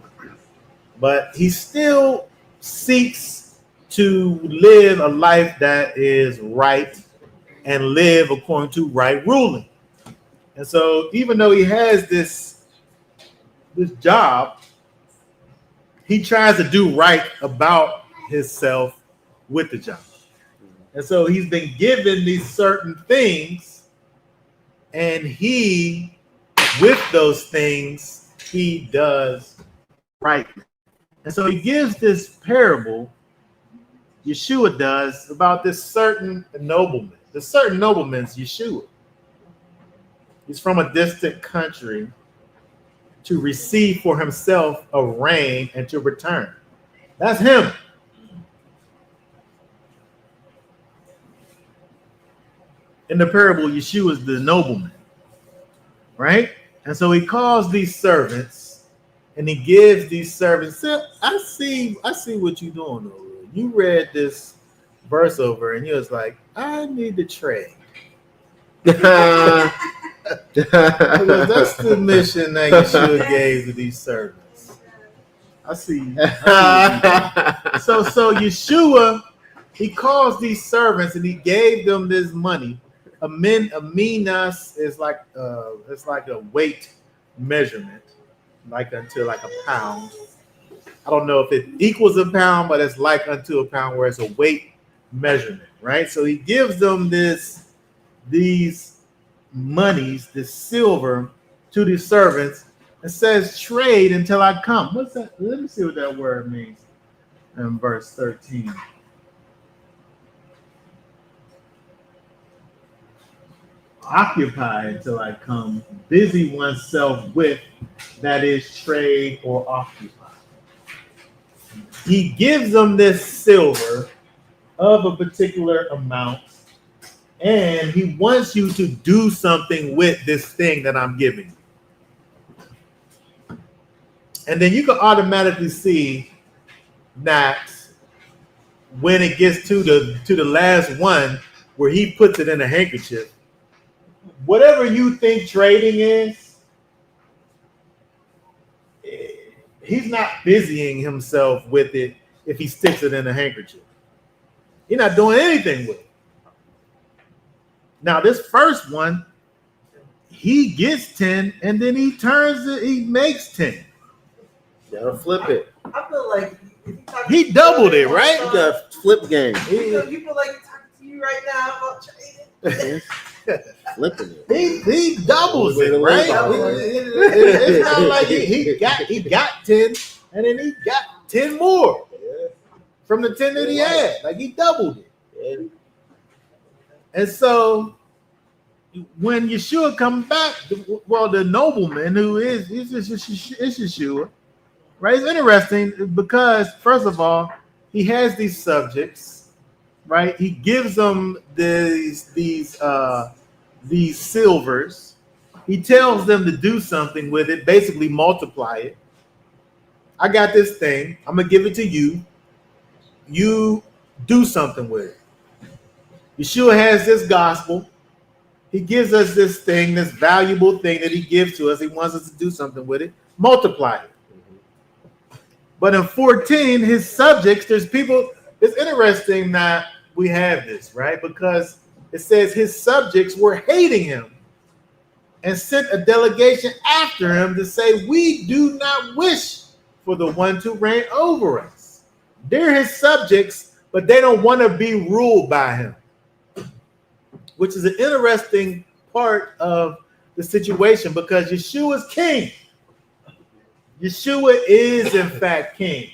but he still seeks to live a life that is right and live according to right ruling. And so even though he has this job, he tries to do right about himself with the job. And so he's been given these certain things, and he, with those things, he does right. And so he gives this parable, Yeshua does, about this certain nobleman. The certain nobleman's Yeshua. He's from a distant country to receive for himself a reign and to return. That's him. In the parable, Yeshua is the nobleman, right? And so he calls these servants, and he gives these servants. I see what you're doing over. You read this verse over, and you was like, I need to trade. Because that's the mission that Yeshua gave to these servants. I see. So Yeshua, he calls these servants, and he gave them this money. A minas is like it's like a weight measurement, like unto like a pound. I don't know if it equals a pound, but it's like unto a pound, where it's a weight measurement, right? So he gives them these monies, this silver, to these servants, and says, trade until I come. What's that? Let me see what that word means in verse 13. Occupy until I come, busy oneself with, that is, trade or occupy. He gives them this silver of a particular amount, and he wants you to do something with this thing that I'm giving you. And then you can automatically see that when it gets to the last one, where he puts it in a handkerchief, whatever you think trading is, he's not busying himself with it if he sticks it in a handkerchief. He's not doing anything with it. Now, this first one, he gets 10 and then he turns it, he makes 10. You gotta flip it. I feel like He doubled it, right? You got flip game. You feel like he's talking to you right now about trading. Flipping it. He doubles it, right? It's not like he got 10 and then he got 10 more from the 10 that he had. Like he doubled it. Yeah. And so when Yeshua comes back, the nobleman who is Yeshua, right? It's interesting because first of all, he has these subjects, right? He gives them these silvers. He tells them to do something with it, basically multiply it. I got this thing. I'm gonna give it to you. You do something with it. Yeshua has this gospel. He gives us this thing, this valuable thing that he gives to us. He wants us to do something with it. Multiply it. But in 14, his subjects, there's people, it's interesting that we have this, right? Because it says his subjects were hating him and sent a delegation after him to say, we do not wish for the one to reign over us. They're his subjects, but they don't want to be ruled by him, which is an interesting part of the situation because Yeshua is king. Yeshua is, in fact, king.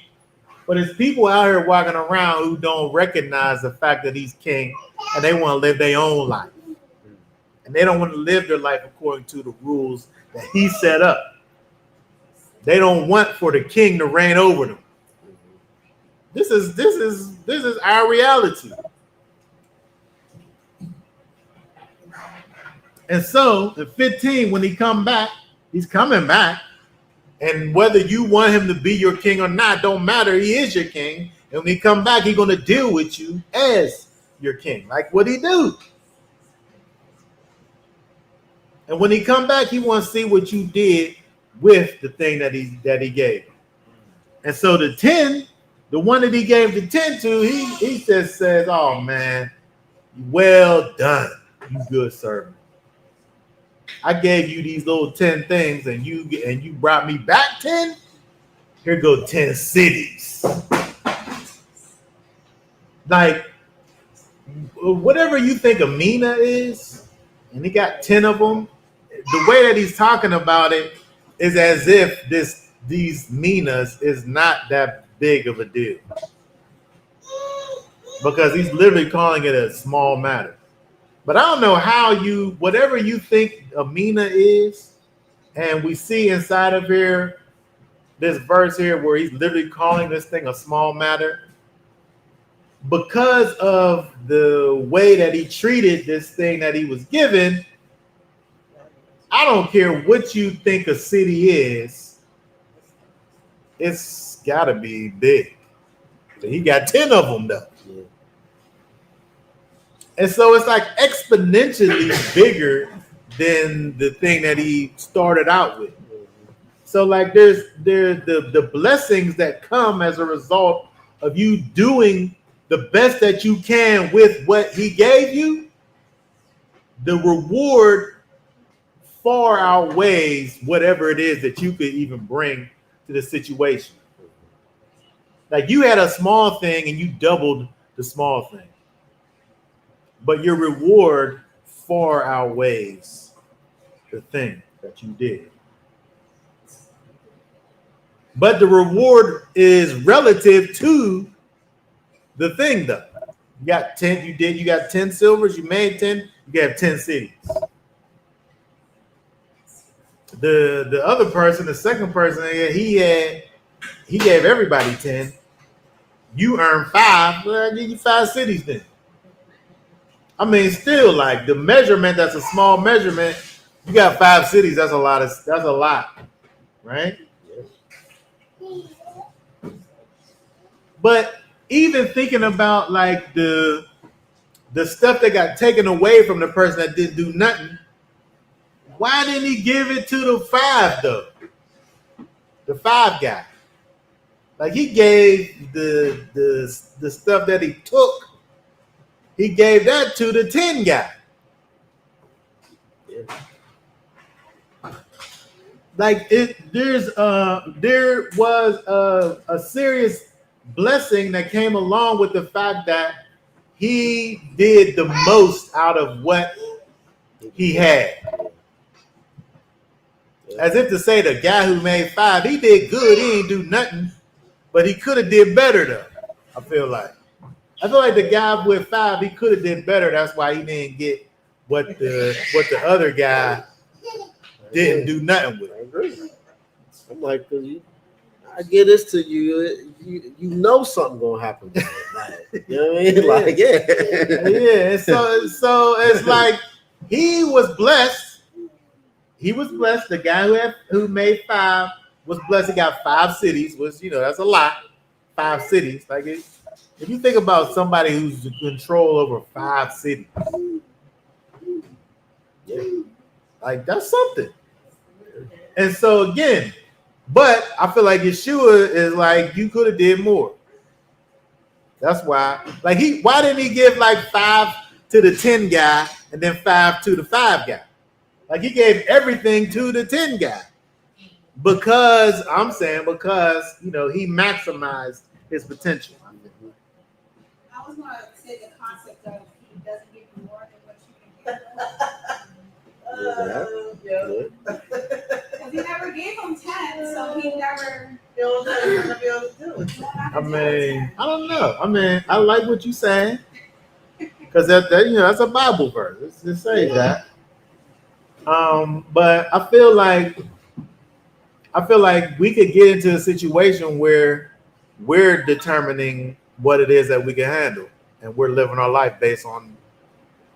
But there's people out here walking around who don't recognize the fact that he's king and they want to live their own life. And they don't want to live their life according to the rules that he set up. They don't want for the king to reign over them. This is our reality. And so in 15, when he come back, he's coming back. And whether you want him to be your king or not, don't matter. He is your king. And when he come back, he's going to deal with you as your king. Like what he do? And when he come back, he wants to see what you did with the thing that he gave. And so the 10, the one that he gave the 10 to, he just says, oh man, well done, you good servant. I gave you these little 10 things and you brought me back 10. Here go 10 cities. Like whatever you think a mina is, and he got 10 of them. The way that he's talking about it is as if these minas is not that big of a deal. Because he's literally calling it a small matter. But I don't know how whatever you think a mina is, and we see inside of here, this verse here where he's literally calling this thing a small matter, because of the way that he treated this thing that he was given, I don't care what you think a city is, it's got to be big. So he got 10 of them though. Yeah. And so it's like exponentially bigger than the thing that he started out with. So like there's the blessings that come as a result of you doing the best that you can with what he gave you. The reward far outweighs whatever it is that you could even bring to the situation. Like you had a small thing and you doubled the small thing. But your reward far outweighs the thing that you did. But the reward is relative to the thing though. You got 10, you got 10 silvers, you made 10, you got 10 cities. The other person, the second person, he gave everybody 10. You earned 5. Well, I'll give you 5 cities then. I mean, still like the measurement, that's a small measurement. You got 5 cities, that's a lot, right? But even thinking about like the stuff that got taken away from the person that didn't do nothing, why didn't he give it to the 5 though? The 5 guy. Like he gave the stuff that he took, he gave that to the 10 guy. Yeah. Like there was a serious blessing that came along with the fact that he did the most out of what he had. As if to say the guy who made 5, he did good, he ain't do nothing, but he could have did better though. I feel like the guy with 5, he could have did better. That's why he didn't get what the other guy didn't do nothing with. I agree. I'm like, I get this to you. You know something gonna happen. Like, you know what I mean? Like, Yeah. So it's like he was blessed. He was blessed. The guy who made 5 was blessed. He got 5 cities. That's a lot. 5 cities. Like if you think about somebody who's in control over 5 cities, like that's something. And so again, but I feel like Yeshua is like you could have did more. That's why. Like why didn't he give like 5 to the 10 guy and then 5 to the 5 guy? Like he gave everything to the 10 guy because he maximized his potential. I was going to say the concept of he doesn't give you more than what you can give. Because he never gave him 10, so he never. You're not gonna be able to do it. I mean, I don't know. I mean, I like what you're saying because that's a Bible verse. It says that. But I feel like we could get into a situation where we're determining what it is that we can handle, and we're living our life based on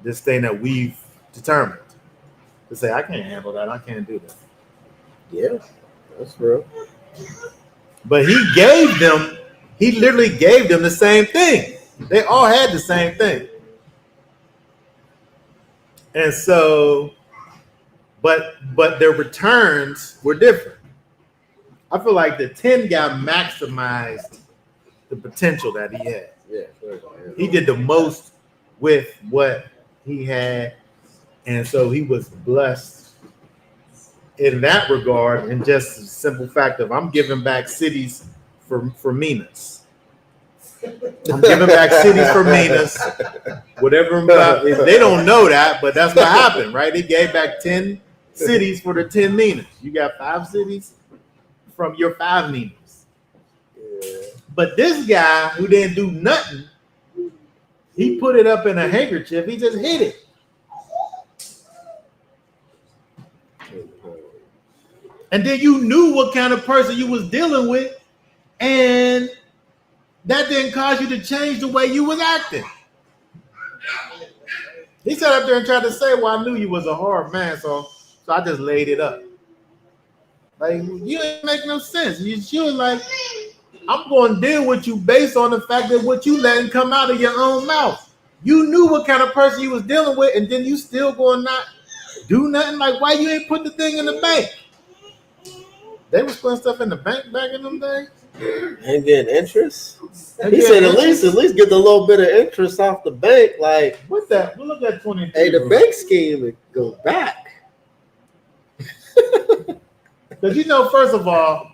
this thing that we've determined. To say, I can't handle that, I can't do that. Yeah, that's real. But he literally gave them the same thing. They all had the same thing. And so, but their returns were different. I feel like the 10 guy maximized the potential that he had. Yeah, he did the most with what he had, and so he was blessed in that regard. And just the simple fact of I'm giving back cities for Minas. I'm giving back cities for Minas. Whatever they don't know that, but that's what happened, right? He gave back 10 cities for the 10 Minas. You got 5 cities from your 5 Minas. Yeah. But this guy who didn't do nothing, he put it up in a handkerchief. He just hid it. And then you knew what kind of person you was dealing with, and that didn't cause you to change the way you was acting. He sat up there and tried to say, well, I knew you was a hard man, so I just laid it up. Like, you didn't make no sense. You was like, I'm going to deal with you based on the fact that what you letting come out of your own mouth. You knew what kind of person you was dealing with, and then you still going to not do nothing. Like, why you ain't put the thing in the bank? They was putting stuff in the bank back in them days. And getting interest. He said at least get a little bit of interest off the bank. Like, what's that? We'll look at 23. Hey, the bank scheme would go back. Because first of all,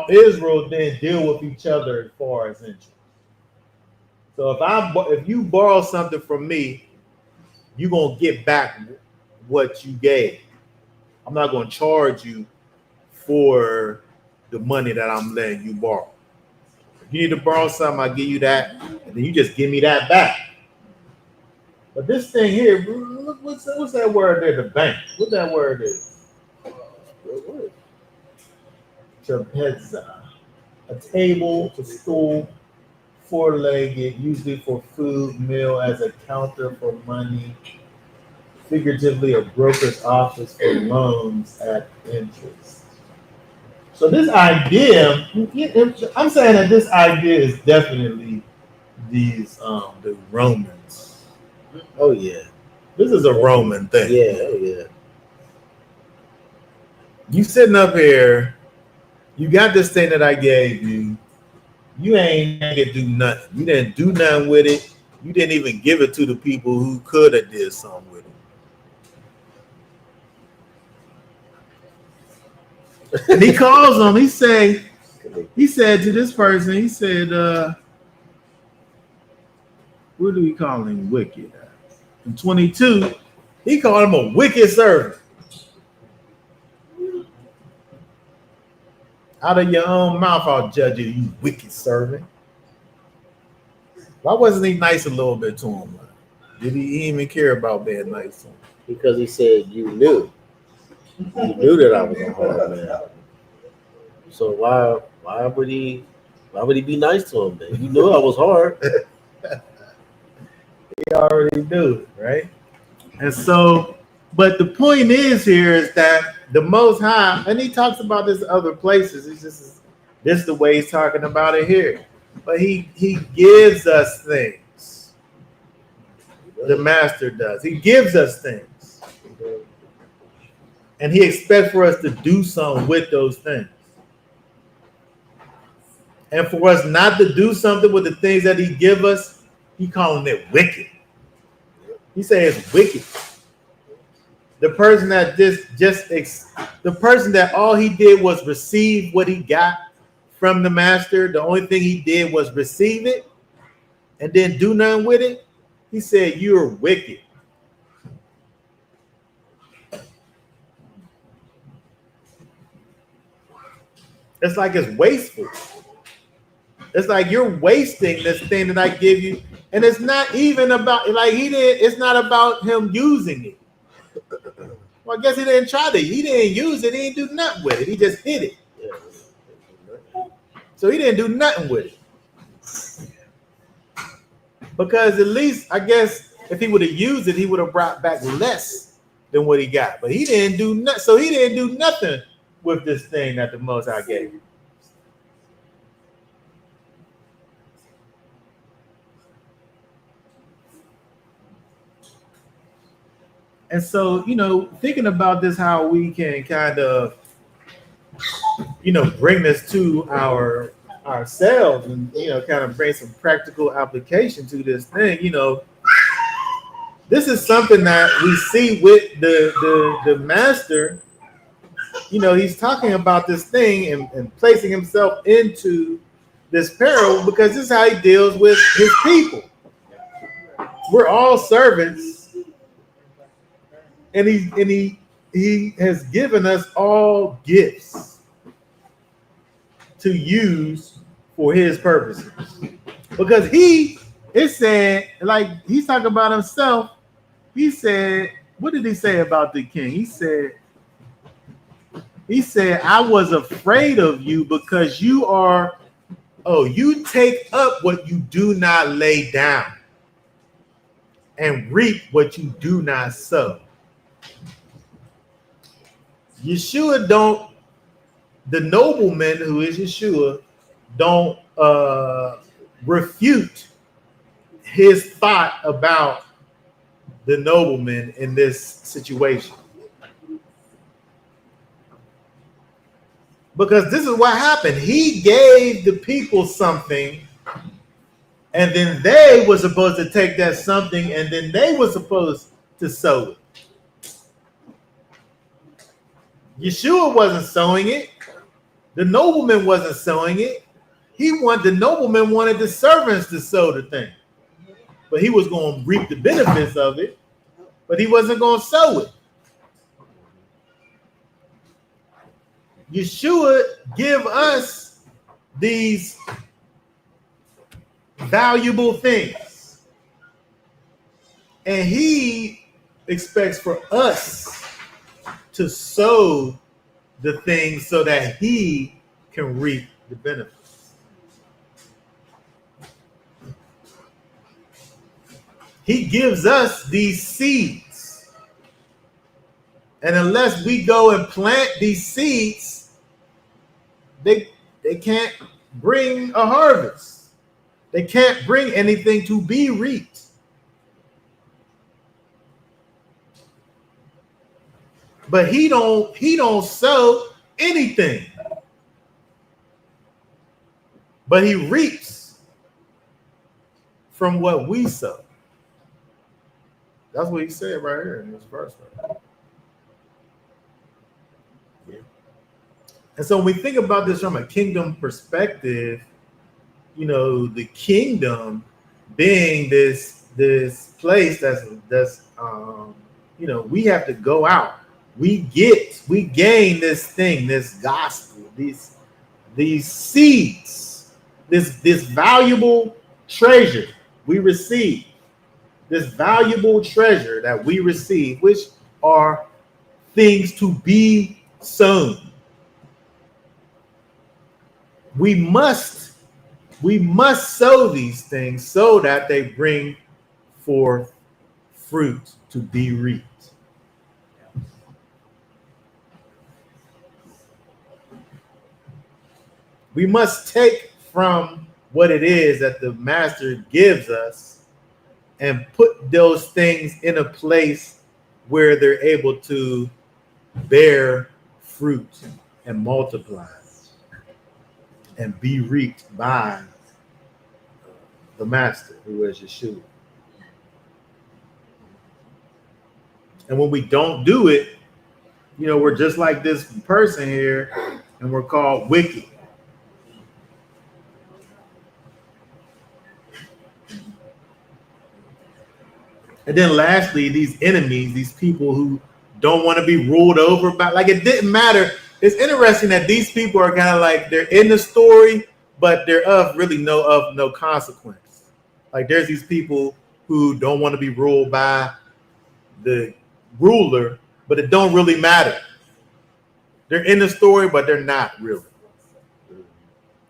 Israel didn't deal with each other as far as interest. So if you borrow something from me, you're gonna get back what you gave. I'm not gonna charge you for the money that I'm letting you borrow. If you need to borrow something, I'll give you that, and then you just give me that back. But this thing here, what's that word there? The bank. What that word is? Trapeza. A table, a stool, 4-legged, usually for food, meal, as a counter for money. Figuratively, a broker's office for loans at interest. So this idea, I'm saying that this idea is definitely the Romans. Oh yeah, this is a Roman thing. Yeah, oh yeah. You sitting up here, you got this thing that I gave you. You ain't gonna do nothing. You didn't do nothing with it. You didn't even give it to the people who could have did something with it. And he calls them. He said to this person, he said, what do we call him? Wicked. In 22, he called him a wicked servant. Out of your own mouth, I'll judge you, you wicked servant. Why wasn't he nice a little bit to him? Did he even care about being nice to him? Because he said you knew. You knew that I was a hard man. So why would he be nice to him, man? You knew I was hard. He already knew, right? And so, but the point is here is that the Most High, and he talks about this in other places. It's just this is the way he's talking about it here. But he gives us things. The Master does. He gives us things. And he expects for us to do something with those things. And for us not to do something with the things that he give us, he calling it wicked. He says it's wicked. The person that the person that all he did was receive what he got from the Master. The only thing he did was receive it and then do nothing with it. He said, "You're wicked." It's like it's wasteful. It's like you're wasting this thing that I give you, and it's not even about like he did. It's not about him using it. Well, I guess he didn't try to. He didn't use it. He didn't do nothing with it. He just hid it. So he didn't do nothing with it. Because at least I guess if he would have used it, he would have brought back less than what he got. But he didn't do nothing. So he didn't do nothing with this thing that the Most High gave him. And so, thinking about this, how we can kind of, bring this to ourselves and, kind of bring some practical application to this thing, this is something that we see with the Master. He's talking about this thing and placing himself into this peril because this is how he deals with his people. We're all servants. And he has given us all gifts to use for his purposes. Because he is saying, like he's talking about himself. He said, what did he say about the king? He said, I was afraid of you because you take up what you do not lay down and reap what you do not sow. Yeshua the nobleman who is Yeshua, don't refute his thought about the nobleman in this situation. Because this is what happened. He gave the people something, and then they were supposed to take that something, and then they were supposed to sow it. Yeshua wasn't sowing it. The nobleman wasn't sowing it. The nobleman wanted the servants to sow the thing. But he was going to reap the benefits of it, but he wasn't going to sow it. Yeshua give us these valuable things. And he expects for us to sow the things so that he can reap the benefits. He gives us these seeds. And unless we go and plant these seeds, they can't bring a harvest. They can't bring anything to be reaped. But he don't sow anything. but he reaps from what we sow. That's what he said right here in this verse. Right? Yeah. And so when we think about this from a kingdom perspective, you know, the kingdom being this place that's you know, we have to go out. We gain this thing, this gospel, these seeds, this valuable treasure we receive, this valuable treasure that we receive, which are things to be sown. We must sow these things so that they bring forth fruit to be reaped. We must take from what it is that the master gives us and put those things in a place where they're able to bear fruit and multiply and be reaped by the master, who is Yeshua. And when we don't do it, you know, we're just like this person here, and we're called wicked. And then lastly, these enemies, these people who don't want to be ruled over by, like, it didn't matter. It's interesting that these people are kind of like, they're in the story, but they're of no consequence. Like, there's these people who don't want to be ruled by the ruler, but it don't really matter. They're in the story, but they're not really.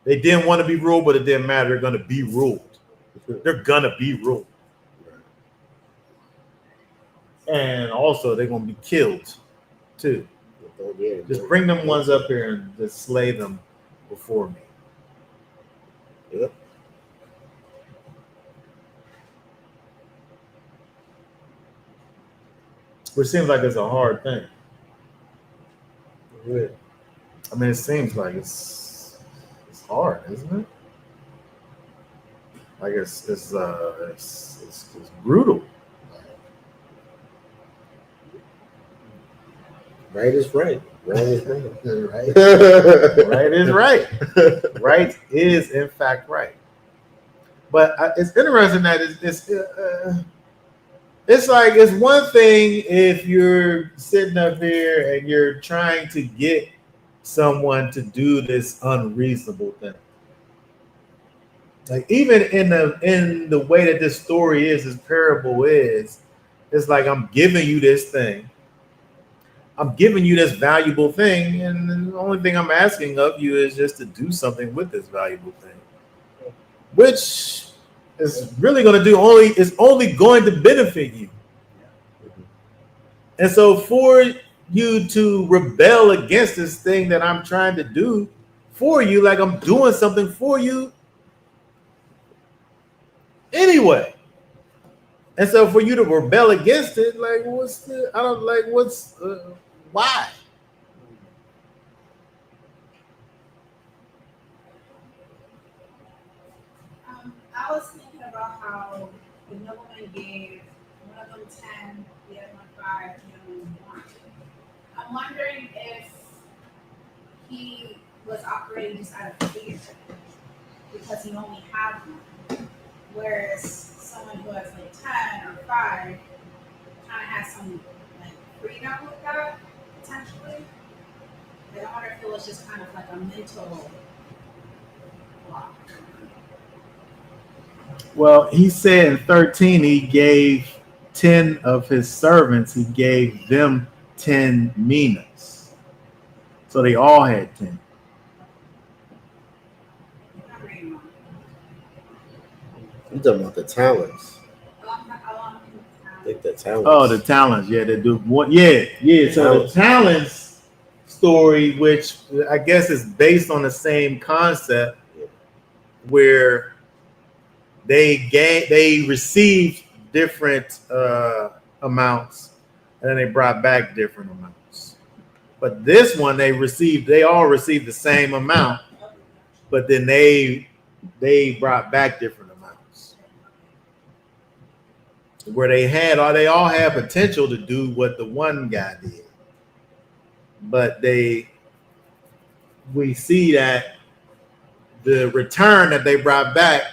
They didn't want to be ruled, but it didn't matter. They're going to be ruled. They're going to be ruled. And also, they're going to be killed, too. Just bring them ones up here and just slay them before me. Yep. Which seems like it's a hard thing. I mean, it seems like it's hard, isn't it? Like it's brutal. Right is right. Right is right. Right is right. Right is in fact right. But it's interesting that it's like, it's one thing if you're sitting up here and you're trying to get someone to do this unreasonable thing. Like, even in the way that this story is, this parable is, it's like, I'm giving you this thing. I'm giving you this valuable thing, and the only thing I'm asking of you is just to do something with this valuable thing, which is really going to do only going to benefit you. And so for you to rebel against this thing that I'm trying to do for you, like I'm doing something for you anyway. And so for you to rebel against it, like, why? I was thinking about how the nobleman gave one of them 10, the other one 5, the other one 1. I'm wondering if he was operating just out of fear because he only had one, whereas someone who has like 10 or 5 kind of has some like freedom with that potentially. Like, I wonder if it was just kind of like a mental block. Well, he said in 13, he gave 10 of his servants, he gave them 10 minas. So they all had 10. You talking about the talents? I think the talents. Oh, the talents. Yeah, they do. What? Yeah. So the talents story, which I guess is based on the same concept, where they received different amounts, and then they brought back different amounts. But this one, they all received the same amount, but then they they brought back different amounts. Where they all had potential to do what the one guy did. But we see that the return that they brought back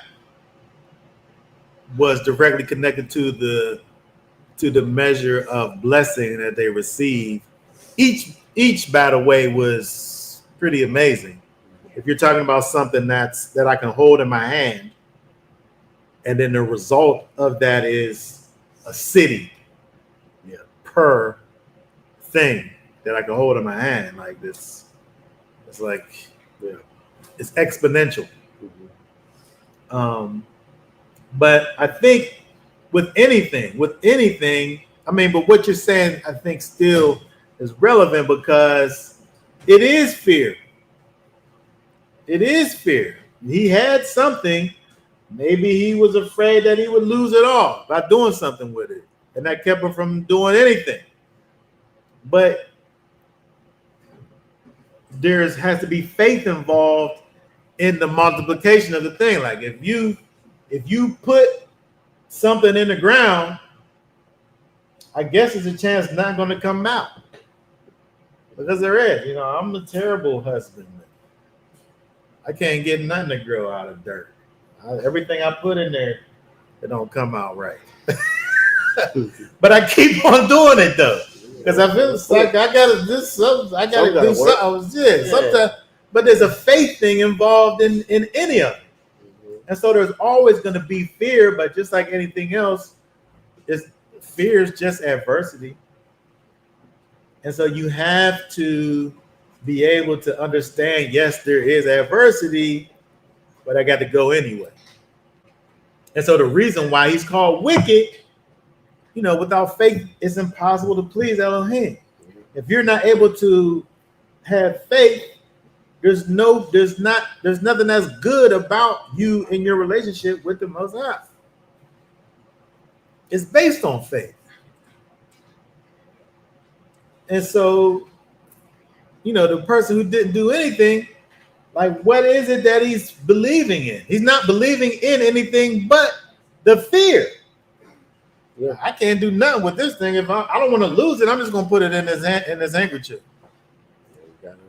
was directly connected to the measure of blessing that they received. Each by the way was pretty amazing. If you're talking about something that I can hold in my hand, and then the result of that is a city, per thing that I can hold in my hand, like this, it's like, it's exponential. But I think with anything, I mean, but what you're saying, I think still is relevant because it is fear. It is fear. He had something. Maybe he was afraid that he would lose it all by doing something with it. And that kept him from doing anything. But there has to be faith involved in the multiplication of the thing. Like if you put something in the ground, I guess there's a chance it's not going to come out. Because there is. I'm a terrible husband. I can't get nothing to grow out of dirt. Everything I put in there, it don't come out right. But I keep on doing it though, because I feel like I gotta do something. I gotta do something. Yeah. Sometimes, but there's a faith thing involved in any of it, and so there's always going to be fear. But just like anything else, fear is just adversity, and so you have to be able to understand. Yes, there is adversity, but I got to go anyway. And so the reason why he's called wicked, without faith, it's impossible to please Elohim. If you're not able to have faith, there's nothing that's good about you in your relationship with the Most High. It's based on faith. And so, the person who didn't do anything, like, what is it that he's believing in? He's not believing in anything but the fear. Yeah, I can't do nothing with this thing. If I don't want to lose it, I'm just gonna put it in this handkerchief.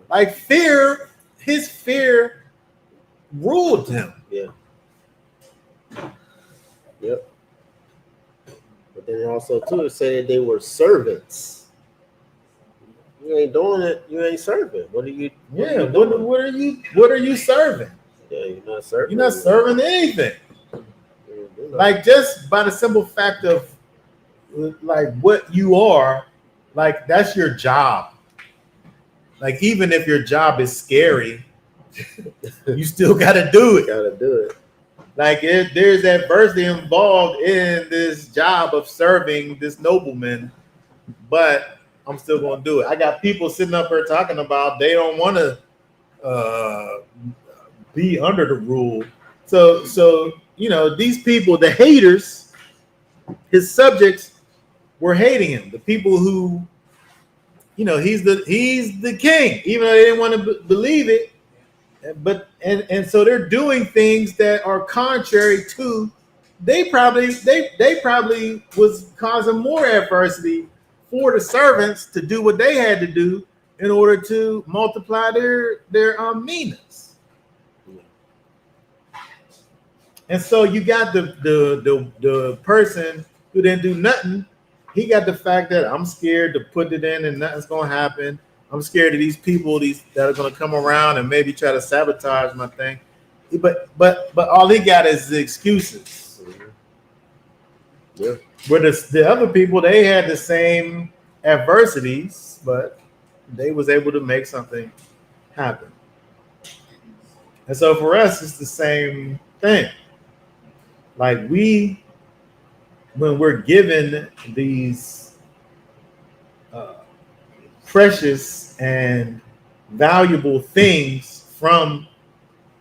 Like fear, his fear ruled him. Yeah. Yep. But then also too, it said they were servants. You ain't doing it. You ain't serving. What are you? What are you serving? Yeah, you're not serving. You're not serving anything. Like just by the simple fact of like what you are, like that's your job. Like even if your job is scary, you still got to do it. Got to do it. Like there's adversity involved in this job of serving this nobleman, but I'm still going to do it. I got people sitting up here talking about they don't want to be under the rule. So these people, the haters, his subjects were hating him. The people who, he's the king, even though they didn't want to believe it. But so they're doing things that are contrary to. They probably was causing more adversity for the servants to do what they had to do in order to multiply their meanness. And so you got the person who didn't do nothing. He got the fact that I'm scared to put it in and nothing's gonna happen. I'm scared of these people that are gonna come around and maybe try to sabotage my thing. But all he got is the excuses. Yeah. Where the other people, they had the same adversities, but they was able to make something happen. And so for us, it's the same thing. Like when we're given these precious and valuable things from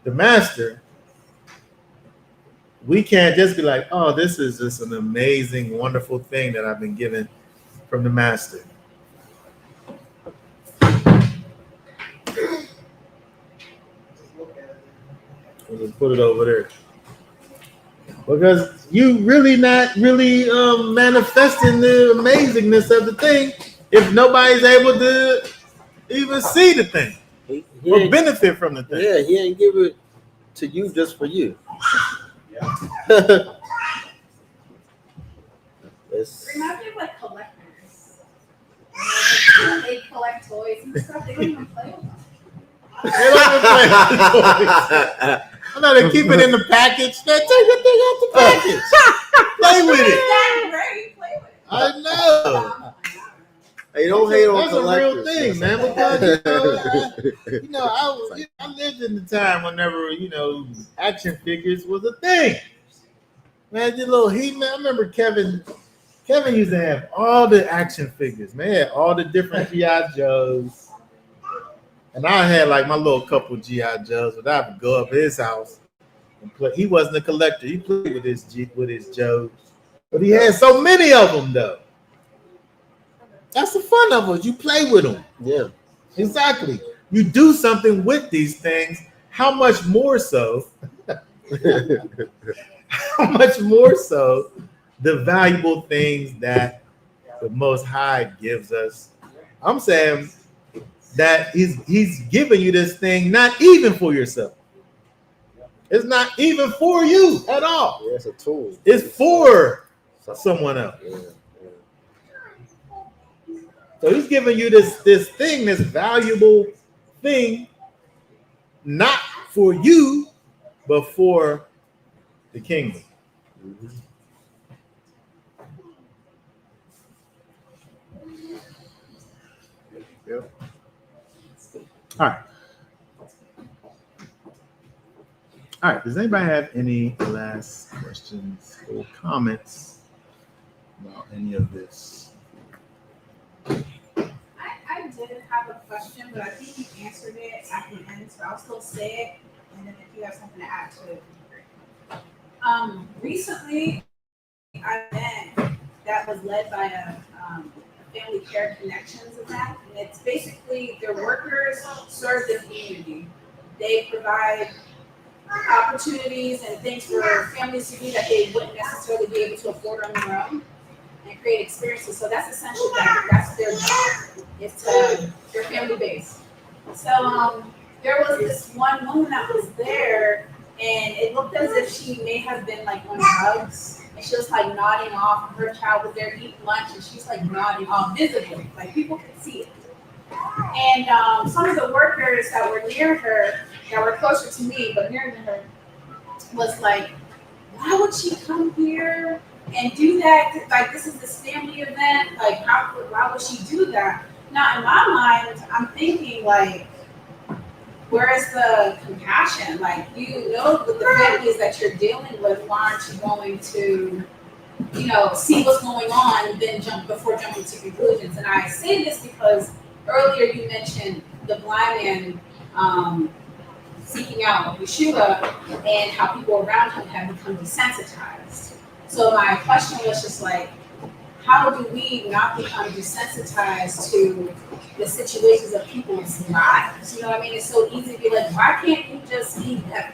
the master, we can't just be like, oh, this is just an amazing, wonderful thing that I've been given from the master. We'll just put it over there. Because you really not really manifesting the amazingness of the thing if nobody's able to even see the thing He or ain't, benefit from the thing. yeah, he ain't give it to you just for you. It's, Reminds me of like collectors. They collect toys and stuff. They don't even play with them. They don't even play with the toys. I know they keep it in the package. They take the thing out the package. Play with it. That's great. Play with it. I know. hey, don't hate on That's a real collectors. thing, man. Because I lived in the time whenever action figures was a thing. Man, the little He-Man. I remember Kevin. Kevin used to have all the action figures. Man, he had all the different GI Joes, and I had like my little couple GI Joes. But I would go up his house and play. He wasn't a collector. He played with his Joes, but he had so many of them though. That's the fun of it. You play with them. Yeah. Exactly. You do something with these things. How much more so? How much more so the valuable things that the Most High gives us? I'm saying that he's giving you this thing not even for yourself. It's not even for you at all. Yeah, it's a tool. It's for someone else. Yeah. So he's giving you this thing, this valuable thing, not for you, but for the kingdom. Mm-hmm. Yep. All right. All right. Does anybody have any last questions or comments about any of this? I did have a question, but I think you answered it at the end, so I'll still say it, and then if you have something to add to it, great. Recently, I met that was led by a Family Care Connections event, and it's basically their workers serve the community. They provide opportunities and things for families to do that they wouldn't necessarily be able to afford on their own, and create experiences. So that's essentially that's their job. It's their family base. So there was this one woman that was there, and it looked as if she may have been like on drugs, and she was like nodding off. Her child was there eating lunch, and she's like nodding off visibly, like people could see it. And some of the workers that were near her, that were closer to me but near to her, was like, why would she come here and do that? Like, this is this family event. Like, why would she do that? Now, in my mind, I'm thinking, like, where is the compassion? Like, you know, with the families that you're dealing with, why aren't you going to, see what's going on and then before jumping to conclusions? And I say this because earlier you mentioned the blind man seeking out Yeshua and how people around him have become desensitized. So my question was just like, how do we not become desensitized to the situations of people's lives? You know what I mean? It's so easy to be like, why can't you just be them?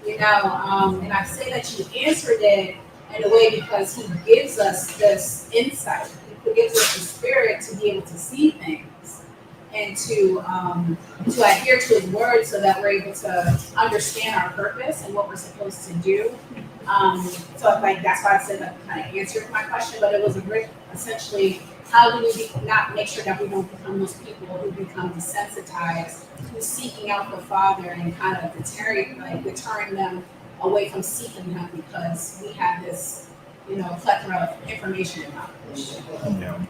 And I say that you answered it in a way because he gives us this insight. He gives us the spirit to be able to see things and to adhere to his word so that we're able to understand our purpose and what we're supposed to do. So like that's why I said that kind of answered my question, but it was essentially how do we not make sure that we don't become those people who become desensitized, who's seeking out the Father and kind of deterring them away from seeking him because we have this, plethora of information and knowledge.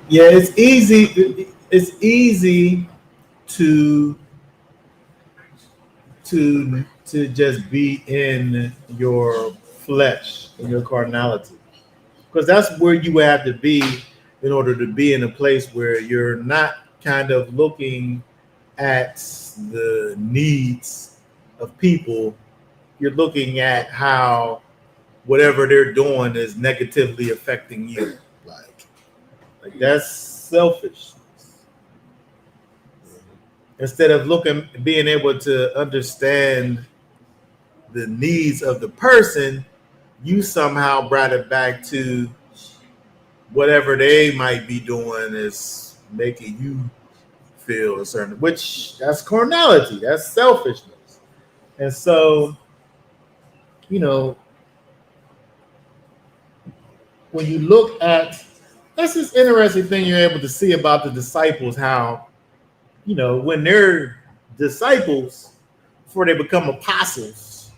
Yeah, it's easy. It's easy to just be in your flesh, in your carnality, because that's where you have to be in order to be in a place where you're not kind of looking at the needs of people. You're looking at how whatever they're doing is negatively affecting you. Like that's selfish. instead of being able to understand the needs of the person, you somehow brought it back to whatever they might be doing is making you feel a certain, which that's carnality, that's selfishness. And so, you know, when you look at, that's this interesting thing you're able to see about the disciples, how, you know, when they're disciples before they become apostles,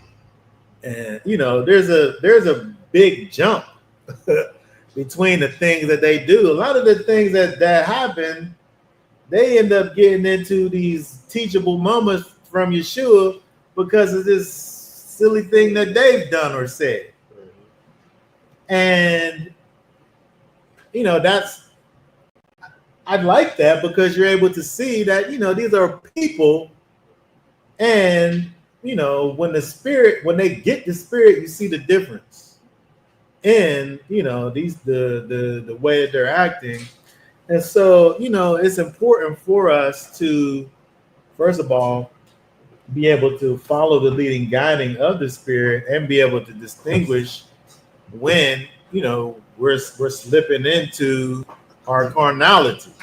and you know, there's a big jump between the things that they do. A lot of the things that happen, they end up getting into these teachable moments from Yeshua because of this silly thing that they've done or said. And you know, I'd like that because you're able to see that, you know, these are people, and you know, when they get the spirit, you see the difference in, you know, the way that they're acting. And so, you know, it's important for us to, first of all, be able to follow the leading guiding of the spirit and be able to distinguish when, you know, we're slipping into our carnality.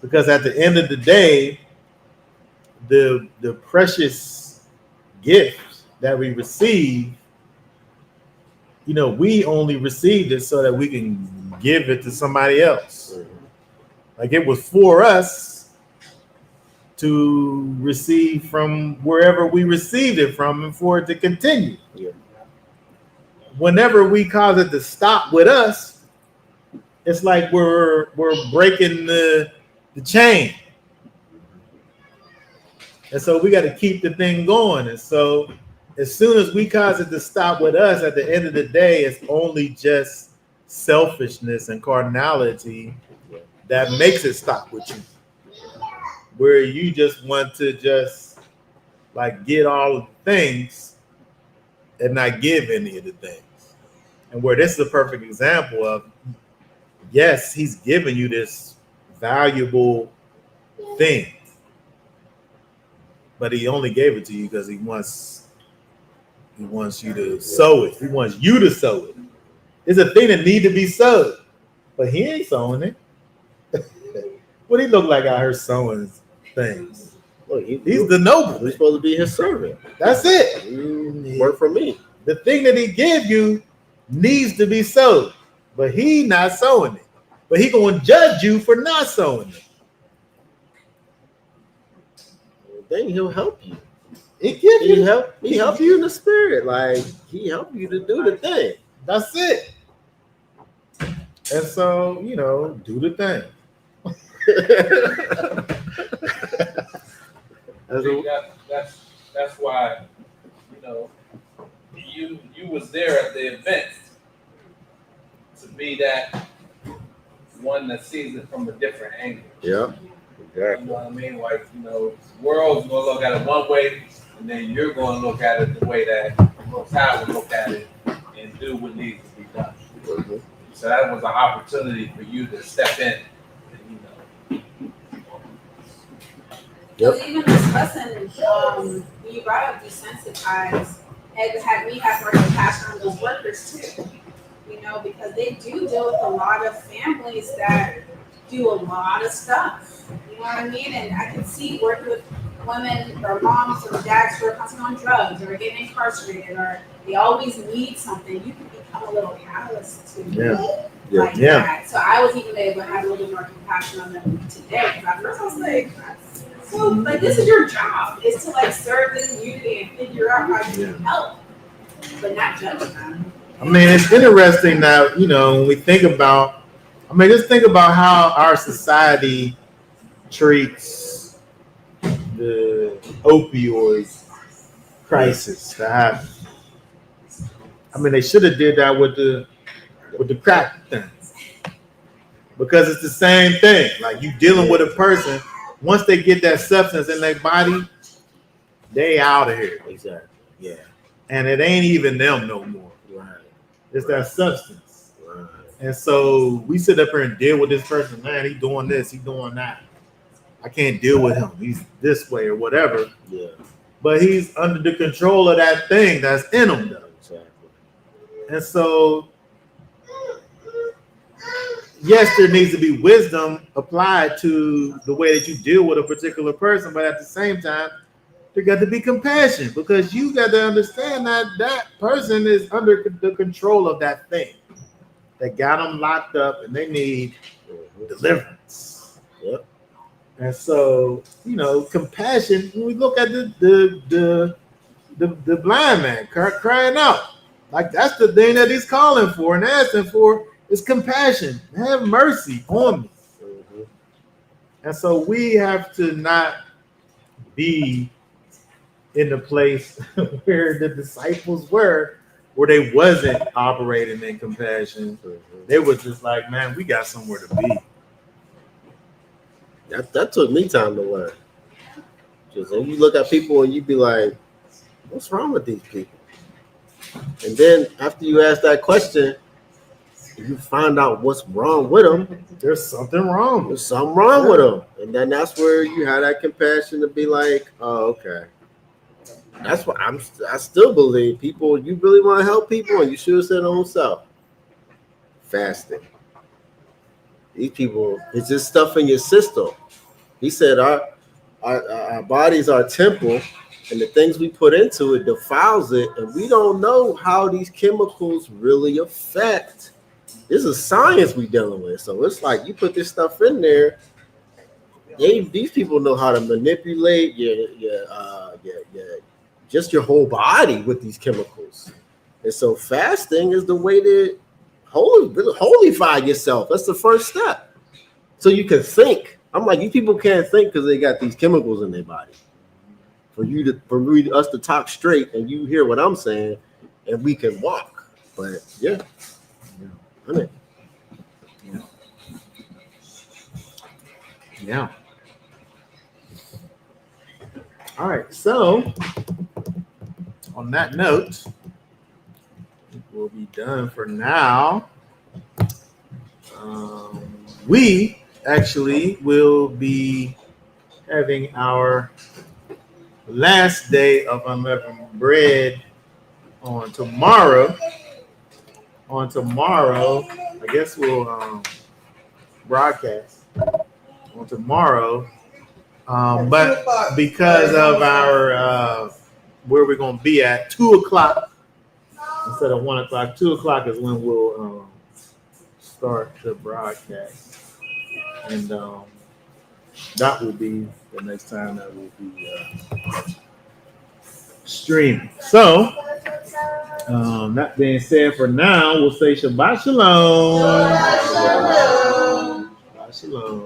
Because at the end of the day, the precious gifts that we receive, you know, we only received it so that we can give it to somebody else. Like it was for us to receive from wherever we received it from and for it to continue. Yeah. Whenever we cause it to stop with us, it's like we're breaking the chain. And so we got to keep the thing going. And so as soon as we cause it to stop with us, at the end of the day, it's only just selfishness and carnality that makes it stop with you. Where you just want to just like get all of the things and not give any of the things. And where this is a perfect example of, yes, he's giving you this valuable thing, but he only gave it to you because he wants you to sow it. He wants you to sow it. It's a thing that need to be sowed, but he ain't sowing it. What he look like out here sowing things? Look, He's the noble. We're supposed to be his servant. That's it. You work for me. The thing that he gave you needs to be sowed, but he not sowing it. But he gonna judge you for not sowing it. Then he'll help you. He help you in the spirit. Like he help you to do the thing. That's it. And so, you know, do the thing. That's why, you know, you was there at the event to be that one that sees it from a different angle. Yeah, exactly. You know what I mean? Like, you know, the world's gonna look at it one way, and then you're gonna look at it the way that Most High would look at it and do what needs to be done. Mm-hmm. So that was an opportunity for you to step in and, you know. Because even this lesson, when you brought up desensitized, it had me have more compassion on those workers too. You know, because they do deal with a lot of families that do a lot of stuff. You know what I mean? And I can see working with women or moms or dads who are constantly on drugs or getting incarcerated or they always need something. You can become a little catalyst to that. So I was even able to have a little bit more compassion on them today. Because at first I was like, so like this is your job, is to like serve the community and figure out how you can help, but not judge them. I mean, it's interesting now, you know, when we think about, just think about how our society treats the opioid crisis that happened. I mean, they should have did that with the crack thing. Because it's the same thing. Like you dealing with a person, once they get that substance in their body, they out of here. Exactly. Yeah. And it ain't even them no more. Right. It's that substance. Right. And so we sit up here and deal with this person, man, he doing this, he doing that. I can't deal with him. He's this way or whatever. Yeah. But he's under the control of that thing that's in him, though. Exactly. And so, yes, there needs to be wisdom applied to the way that you deal with a particular person, but at the same time, there got to be compassion because you got to understand that that person is under the control of that thing that got them locked up and they need deliverance. Yep. And so, compassion. When we look at the blind man crying out, like that's the thing that he's calling for and asking for is compassion. Have mercy on me. Mm-hmm. And so we have to not be in the place where the disciples were, where they wasn't operating in compassion. Mm-hmm. They were just like, man, we got somewhere to be. That took me time to learn. Just when you look at people and you be like, what's wrong with these people? And then after you ask that question, you find out what's wrong with them. There's something wrong. There's something wrong with them. And then that's where you have that compassion to be like, oh, okay. That's what I still believe people, you really want to help people and you should have said on self. Fasting. These people, it's just stuff in your system. He said our bodies are temple, and the things we put into it defiles it, and we don't know how these chemicals really affect. This is science we dealing with, so it's like you put this stuff in there. These people know how to manipulate just your whole body with these chemicals, and so fasting is the way to holify yourself. That's the first step, so you can think. I'm like, you people can't think because they got these chemicals in their body. For us to talk straight and you hear what I'm saying, and we can walk. But yeah. Yeah. All right. So, on that note, we'll be done for now. We actually will be having our last day of unleavened bread on tomorrow. I guess we'll broadcast on tomorrow. But because of our where we're going to be at 2:00 instead of 1:00, 2:00 is when we'll start the broadcast. And that will be the next time that we'll be streaming. So, that being said, for now, we'll say Shabbat Shalom. Shalom. Shabbat Shalom.